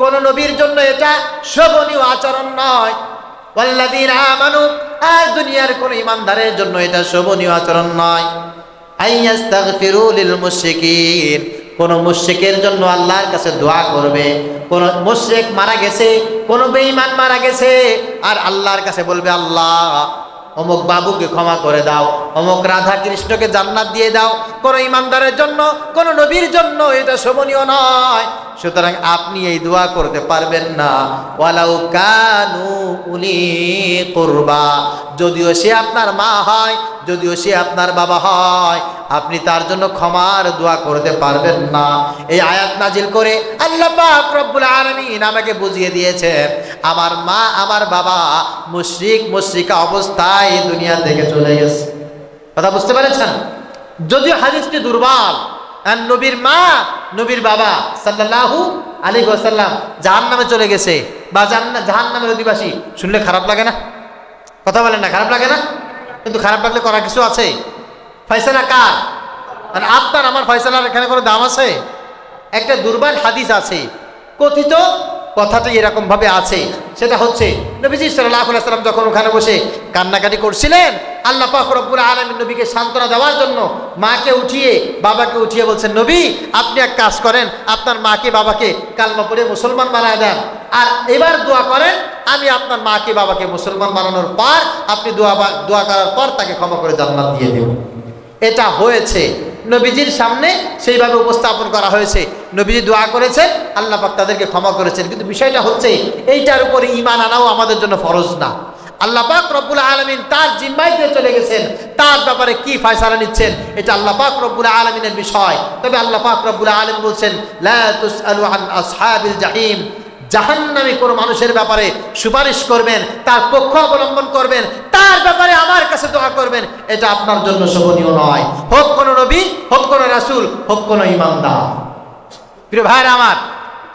A: কোন নবীর জন্য এটা শোভনীয় আচরণ নয়। ওয়াল্লাযীনা আমানু, আর দুনিয়ার কোন ঈমানদারের জন্য এটা শোভনীয় আচরণ নয়। আইয়াস্তাগফিরু লিল মুশরিকিন, কোন মুশরিকের জন্য আল্লাহর কাছে দোয়া করবে। কোন মুশরিক মারা গেছে, কোন বেঈমান মারা গেছে, আর আল্লাহর কাছে বলবে আল্লাহ অমুক বাবুকে ক্ষমা করে দাও, অমুক রাধা কৃষ্ণকে জান্নাত দিয়ে দাও। কোন ইমানদারের জন্য, কোন নবীর জন্য এটা শোভনীয় নয়। সুতরাং আপনি এই দোয়া করতে পারবেন না। ওয়ালাউ কানু উলি কুরবা, যদিও সে আপনার মা হয়, যদিও সে আপনার বাবা হয়, আপনি তার জন্য ক্ষমার দোয়া করতে পারবেন না। এই আয়াত নাজিল করে আল্লাহ পাক রব্বুল আলামিন আমাকে বুঝিয়ে দিয়েছেন, আমার মা আমার বাবা মুশরিক মুশরিকা অবস্থায় দুনিয়া থেকে চলে গেছে। কথা বুঝতে পেরেছেন? যদিও হাদিসটি দুর্বল, আর নবীর মা নবীর বাবা সাল্লাল্লাহু আলাইহি ওয়াসাল্লাম জাহান্নামে চলে গেছে বা জাহান্নামের অধিবাসী, শুনলে খারাপ লাগে না? কথা বলেন না, খারাপ লাগে না? কিন্তু খারাপ লাগলে করার কিছু আছে? ফয়সালা কার? আর আপনার আমার ফয়সালার এখানে কোনো দাম আছে? একটা দুর্বল হাদিস আছে, কথিত কথাটি এরকম ভাবে আছে, সেটা হচ্ছে নবীজি সাল্লাল্লাহু আলাইহি ওয়াসাল্লাম যখন ওখানে বসে কান্নাকাটি করছিলেন, আল্লাহ পাক রব্বুল আলামিন নবীকে সান্ত্বনা দেওয়ার জন্য মাকে উঠিয়ে বাবাকে উঠিয়ে বলছেন, নবী আপনি এক কাজ করেন, আপনার মাকে বাবাকে কালমা পড়ে মুসলমান বানায় দেন, আর এবার দোয়া করেন আমি আপনার মাকে বাবাকে মুসলমান বানানোর পর আপনি দোয়া করার পর তাকে ক্ষমা করে জান্নাত দিয়ে দেব। এটা হয়েছে নবীজির সামনে, সেইভাবে উপস্থাপন করা হয়েছে। নবীজি দোয়া করেছেন, আল্লাহ পাক তাদেরকে ক্ষমা করেছেন। কিন্তু বিষয়টা হচ্ছে এইটার উপরে ঈমান আনাও আমাদের জন্য ফরজ না। আল্লাহ পাক রব্বুল আলামিন তার জিম্মায় দিয়ে চলে গেছেন, তার ব্যাপারে কি ফয়সালা নিচ্ছেন এটা আল্লাহ পাক রব্বুল আলামিনের বিষয়। তবে আল্লাহ পাক রব্বুল আলামিন বলছেন, লা তুসআলু আন আসহাবিল জাহিম, জাহান্নামী কোন মানুষের ব্যাপারে সুপারিশ করবেন, তার পক্ষ অবলম্বন করবেন, তার ব্যাপারে আমার কাছে দোয়া করবেন, এটা আপনার জন্য শোভনীয় নয়। হোক কোন নবী, হোক কোন রাসূল, হোক কোন ইমানদার। প্রিয় ভাইরা আমার,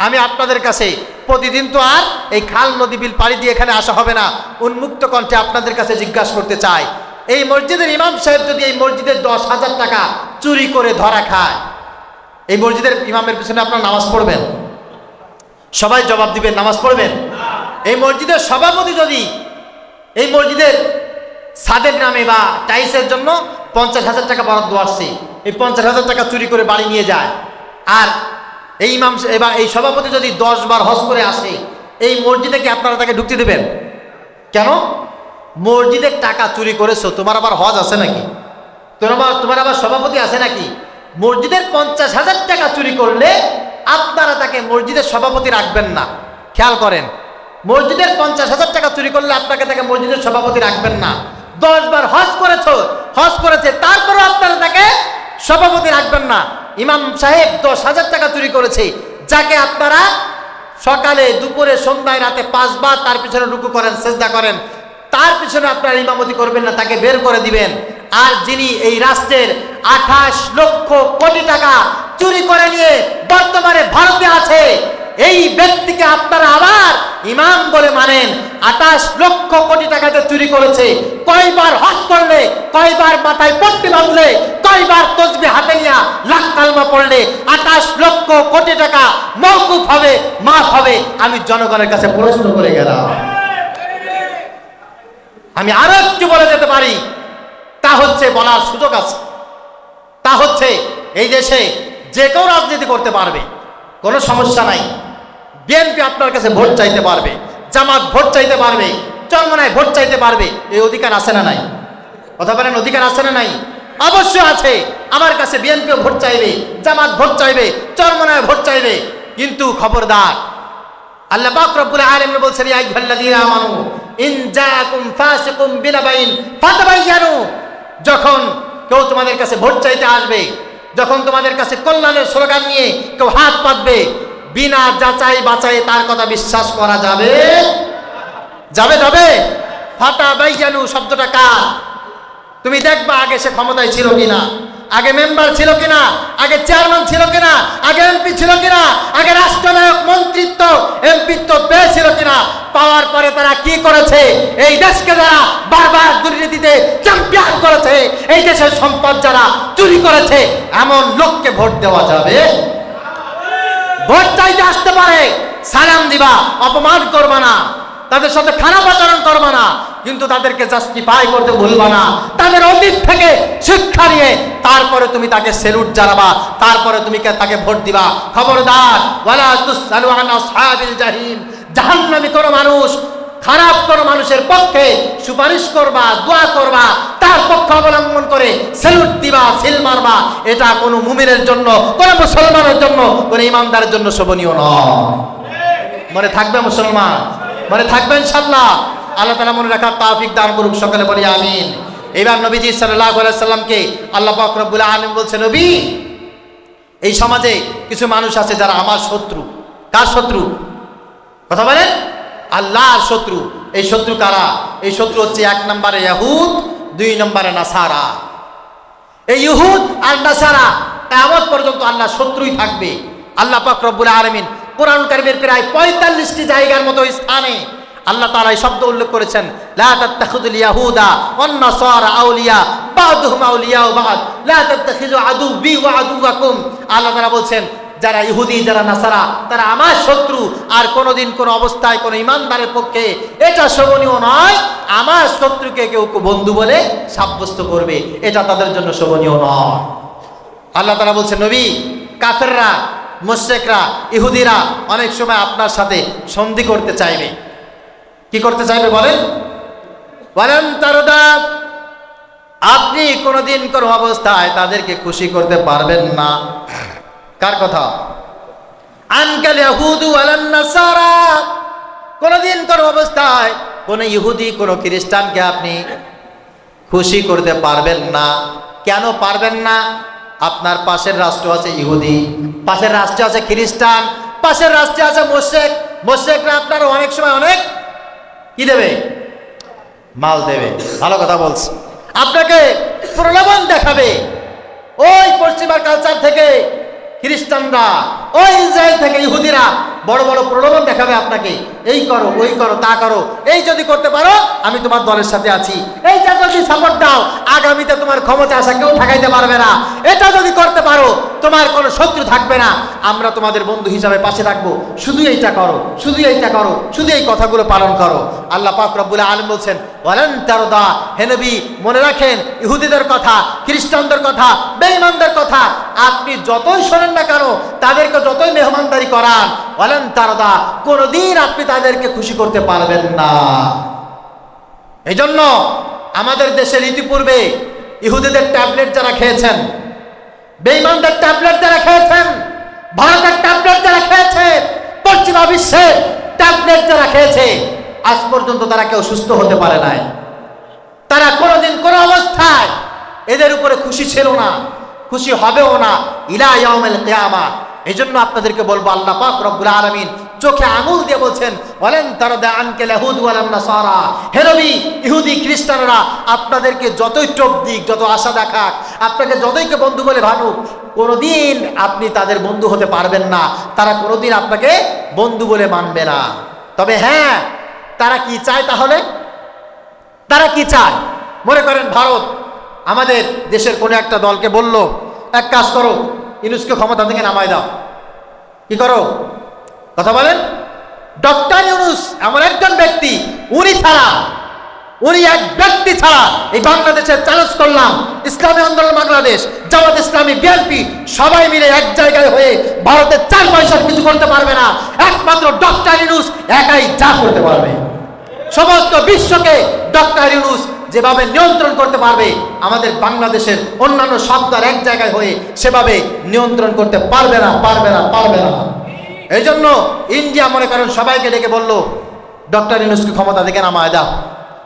A: আমি আপনাদের কাছে প্রতিদিন তো আর এই খাল নদী বিল পাড়ি দিয়ে এখানে আসা হবে না। উন্মুক্ত কণ্ঠে আপনাদের কাছে জিজ্ঞাসা করতে চাই, এই মসজিদের ইমাম সাহেব যদি এই মসজিদের 10,000 টাকা চুরি করে ধরা খায়, এই মসজিদের ইমামের পিছনে আপনারা নামাজ পড়বেন? সবাই জবাব দিবেন, নামাজ পড়বেন? এই মসজিদের সভাপতি যদি এই মসজিদের ছাদের নামে বা টাইলসের জন্য 50,000 টাকা বরাদ্দ আসছে, এই 50,000 টাকা চুরি করে বাড়ি নিয়ে যায়, আর এই ইমাম এবার এই সভাপতি যদি 10 বার হজ করে আসে, এই মসজিদে কি আপনারা তাকে ঢুকতে দেবেন? কেন? মসজিদের টাকা চুরি করেছো, তোমার আবার হজ আছে নাকি? তোমার আবার সভাপতি আছে নাকি? মসজিদের 50,000 টাকা চুরি করলে আপনারা তাকে মসজিদের সভাপতি রাখবেন না। খেয়াল করেন, মসজিদের 50,000 টাকা চুরি করলে আপনাকে তাকে মসজিদের সভাপতি রাখবেন না। 10 বার হজ করেছে, তারপরও আপনারা তাকে সভাপতি রাখবেন না। ইমাম সাহেব 10,000 টাকা চুরি করেছে, যাকে আপনারা সকালে দুপুরে সন্ধ্যায় রাতে 5 বার তার পিছনে রুকু করেন, সেজদা করেন, তার পিছনে আপনারা ইমামতি করবেন না, তাকে বের করে দিবেন। আর যিনি এই রাষ্ট্রের 28 লক্ষ কোটি টাকা চুরি করে নিয়ে বর্তমানে ভারতে আছে, এই ব্যক্তিকে আপনারা আবার ইমাম বলে মানেন। 28 লক্ষ কোটি টাকা যে চুরি করেছে, কয়বার হজ করলে, কয়বার মাথায় পট্টি বাঁধলে, কয়বার তাসবিহ হাতে নিয়ে লাখ কালমা পড়লে 28 লক্ষ কোটি টাকা মওকুফ হবে, মাফ হবে? আমি জনগণের কাছে প্রশ্ন করে গেলাম। আমি আরো একটু বলে যেতে পারি, তা হচ্ছে বলার সুযোগ আছে, তা হচ্ছে এই দেশে যে কেউ রাজনীতি করতে পারবে, কোনো সমস্যা নাই। বিএনপি আপনার কাছে ভোট চাইতে পারবে, জামাত ভোট চাইতে পারবে, চরমনায় ভোট চাইতে পারবে, এই অধিকার আছে না নাই? কথা বলেন, অধিকার আছে না নাই? অবশ্যই আছে। আমার কাছে বিএনপিও ভোট চাইবে, জামাত ভোট চাইবে, চরমনায় ভোট চাইবে। কিন্তু খবরদার, আল্লাহ পাক রব্বুল আলামিন বলছেন, ইয়া আইয়ুহাল্লাযীনা আমানু ইন জাআকুম ফাসিকুম বিনাবাইন ফাতাবায়ানু, যখন কেউ তোমাদের কাছে ভোট চাইতে আসবে, যখন তোমাদের কাছে কল্যাণের স্লোগান নিয়ে কেউ হাত পাতবে, বিনা যাচাই বাছাই তার কথা বিশ্বাস করা যাবে? যাবে? ফাতাবায়ানু শব্দটা কার? তুমি দেখবা আগে সে ক্ষমতায় ছিল কিনা, আগে মেম্বার ছিল কিনা, আগে চেয়ারম্যান ছিল কিনা, আগে এমপি ছিল কিনা, আগে রাষ্ট্রনায়ক মন্ত্রিত্ব এমপিত্ব পেয়েছিল কিনা, পাওয়ার পরে তারা কি করেছে, এই দেশকে যারা বারবার দুর্নীতিতে চ্যাম্পিয়ন করেছে, এই দেশের সম্পদ যারা চুরি করেছে, এমন লোককে ভোট দেওয়া যাবে? ভোট চাইতে আসতে পারে, সালাম দিবা, অপমান করবা না, তাদের সাথে খারাপ আচরণ করবা না, কিন্তু তাদেরকে জাস্টিফাই করতে ভুলবা না, তাদের অতীত থেকে শিক্ষা নিয়ে তারপরে তুমি তাকে সেলুট জানাবা, তারপরে তুমি তাকে ভোট দিবা। খবরদার, ওয়ালা তুসআলু আন আসহাবিল জাহিম, জাহান্নামী কোনো মানুষ, খারাপ কোনো মানুষের পক্ষে সুপারিশ করবা, দোয়া করবা, তার পক্ষ অবলম্বন করে সেলুট দিবা, সিল মারবা, এটা কোনো মুমিনের জন্য, কোনো মুসলমানের জন্য, কোনো ইমানদারের জন্য শোভনীয় নয়। মনে থাকবে মুসলমান, মনে থাকবে ইনশাআল্লাহ। আল্লাহ তাআলা মনে রাখার তৌফিক দান করুক, সকলে বলি আমিন। এবার নবীজি সাল্লাল্লাহু আলাইহি সাল্লামকে আল্লাহ পাক রব্বুল আলামিন বলছে, নবী, এই সমাজে কিছু মানুষ আছে যারা আমার শত্রু। কার শত্রু? কথা বলেন, আল্লাহর শত্রু। এই শত্রু কারা? এই শত্রু হচ্ছে 1 নম্বরে ইহুদ, 2 নম্বরে নাসারা। এই ইহুদ আর নাসারা কিয়ামত পর্যন্ত আল্লাহর শত্রুই থাকবে। আল্লাহ পাক রব্বুল আলামিন কোরআন কারীমের প্রায় 45টি জায়গার মতো স্থানে আল্লাহ তাআলা এই শব্দ উল্লেখ করেছেন, লা তাত্তাখিযুল ইয়াহুদা ওয়ান নাসারা আউলিয়া বা'দুহুম আউলিয়া বা'দ লা তাত্তাখিযু আদুব্বি ওয়া আদুওয়াকুম। আল্লাহ তাআলা বলছেন, যারা ইহুদি, যারা নাসারা, তারা আমার শত্রু, আর কোনোদিন কোনো অবস্থায় কোনো ইমানদারের পক্ষে এটা শোভনীয় নয় আমার শত্রুকে কেউ বন্ধু বলে সাব্যস্ত করবে, এটা তাদের জন্য শোভনীয় নয়। আল্লাহ তাআলা বলছেন, নবী, কাফেররা, মুশরিকরা, ইহুদিরা অনেক সময় আপনার সাথে সন্ধি করতে চাইবে। কি করতে চাইবে বলেন? বলেন তারদা, আপনি কোনোদিন কোনো অবস্থায় তাদেরকে খুশি করতে পারবেন না। কার কথা? আনকাল ইয়াহুদু ওয়ালান নাসারা, কোনোদিন কোনো অবস্থায় কোনো ইহুদি, কোনো খ্রিস্টানকে আপনি খুশি করতে পারবেন না। কেন পারবেন না? আপনার পাশের রাষ্ট্র আছে ইহুদি, পাশের রাষ্ট্রে আছে খ্রিস্টান, পাশের রাষ্ট্রে আছে মুশরিক। মুশরিকরা আপনার অনেক সময় অনেক কি দেবে? মাল দেবে। ভালো কথা বলছে। আপনাকে প্রলোভন দেখাবে। ওই পশ্চিমা কালচার থেকে খ্রিস্টানরা, ওই ইসরায়েল থেকে ইহুদিরা বড় বড় প্রলোভন দেখাবে আপনাকে, এই করো, ওই করো, তা করো, এই যদি করতে পারো আমি তোমার দলের সাথে আছি, এইটা যদি সাপোর্ট দাও আগামীতে তোমার ক্ষমতা আসা কেউ ঠেকাইতে পারবে না, এটা যদি করতে পারো তোমার কোনো শত্রু থাকবে না, আমরা তোমাদের বন্ধু হিসাবে পাশে থাকবো, শুধু এইটা করো, শুধু এইটা করো, শুধু এই কথাগুলো পালন করো। আল্লাহ পাক রব্বুল আলামিন বলছেন, ওয়ালান তারদা, হে নবী মনে রাখেন, ইহুদিদের কথা, খ্রিস্টানদের কথা, বেঈমানদের কথা আপনি যতই শোনেন না কেন, তাদেরকে যতই মেহমানদারি করান, ওয়ালান তারদা, কোনদিন আপনি তাদেরকে খুশি করতে পারবেন না। এই জন্য আমাদের দেশের ইতিপূর্বে ইহুদিদের ট্যাবলেট যারা খেয়েছেন, বেঈমানদের ট্যাবলেট যারা খেয়েছেন, ভারতের ট্যাবলেট যারা খেয়েছে, পশ্চিমা বিশ্বের ট্যাবলেট যারা খেয়েছে, আজ পর্যন্ত তারা কেউ সুস্থ হতে পারে নাই। তারা কোনোদিন কোনো অবস্থায় এদের উপরে খুশি ছিল না, খুশি হবেও না ইলা ইয়াউমিল কিয়ামা। এই জন্য আপনাদেরকে বলবো, আল্লাহ পাক রব্বুল আলামিন চোখে আঙুল দিয়ে বলছেন, ওয়ালান তারদা আনকাল ইয়াহুদ ওয়ালান নাসারা, হে নবী, ইহুদি খ্রিস্টানরা আপনাদেরকে যতই টোপ দিক, যত আশা দেখাক, আপনাকে যতইকে বন্ধু বলে ভাবুক, কোনোদিন আপনি তাদের বন্ধু হতে পারবেন না, তারা কোনোদিন আপনাকে বন্ধু বলে মানবে না। তবে হ্যাঁ, তারা কি চায়? তাহলে তারা কি চায়? মনে করেন ভারত আমাদের দেশের কোনো একটা দলকে বলল, এক কাজ করো, ইউনূসকে ক্ষমতা থেকে নামায় দাও। কি করো? কথা বলেন। ডক্টর ইউনূস এমন একজন ব্যক্তি, উনি ছাড়া, উনি এক ব্যক্তি ছাড়া এই বাংলাদেশের চ্যালেঞ্জ করলাম, ইসলামী আন্দোলন বাংলাদেশ, জামাত ইসলামী, বিএনপি সবাই মিলে এক জায়গায় হয়ে ভারতের 4 পয়সার কিছু করতে পারবে না। একমাত্র ডক্টর ইউনূস একাই যা করতে পারবে। সমস্ত বিশ্বকে ডক্টর ইউনূস যেভাবে নিয়ন্ত্রণ করতে পারবে, আমাদের বাংলাদেশের অন্যান্য সব দল এক জায়গায় হয়ে সেভাবে নিয়ন্ত্রণ করতে পারবে না, পারবে না, পারবে না। এই জন্য ইন্ডিয়া মনে করেন সবাইকে ডেকে বলল, ডক্টর ইউনূসকে ক্ষমতা থেকে নামায় দাও,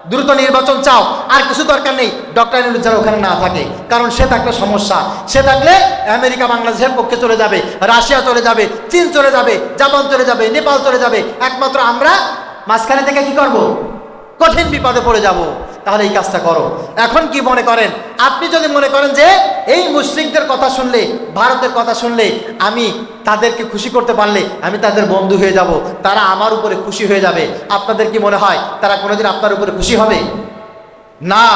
A: দ্রুত নির্বাচন চাও, আর কিছু দরকার নেই, ডক্টর ইউনূস যেন ওখানে না থাকে, কারণ সে থাকলে সমস্যা। সে থাকলে আমেরিকা বাংলাদেশের পক্ষে চলে যাবে, রাশিয়া চলে যাবে, চীন চলে যাবে, জাপান চলে যাবে, নেপাল চলে যাবে, একমাত্র আমরা মাঝখানে থেকে কি করব? কঠিন বিপদে পড়ে যাব। তাহলে এই কাজটা করো। এখন কি মনে করেন? আপনি যদি মনে করেন যে এই মুশরিকদের কথা শুনলে, ভারতের কথা শুনলে আমি তাদেরকে খুশি করতে পারলে আমি তাদের বন্ধু হয়ে যাব, তারা আমার উপরে খুশি হয়ে যাবে, আপনাদের কি মনে হয় তারা কোনোদিন আপনার উপরে খুশি হবে? না,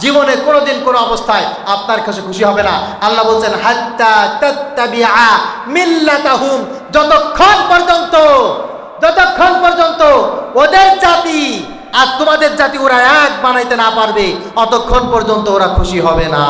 A: জীবনে কোনোদিন কোনো অবস্থায় আপনার কাছে খুশি হবে না। আল্লাহ বলছেন, হাত্তা তাত্তাবিআ মিল্লাতাহুম, যতক্ষণ পর্যন্ত ওদের জাতি
B: আর তোমাদের জাতি ওরা এক বানাইতে না পারবে, অতক্ষণ পর্যন্ত ওরা খুশি হবে না।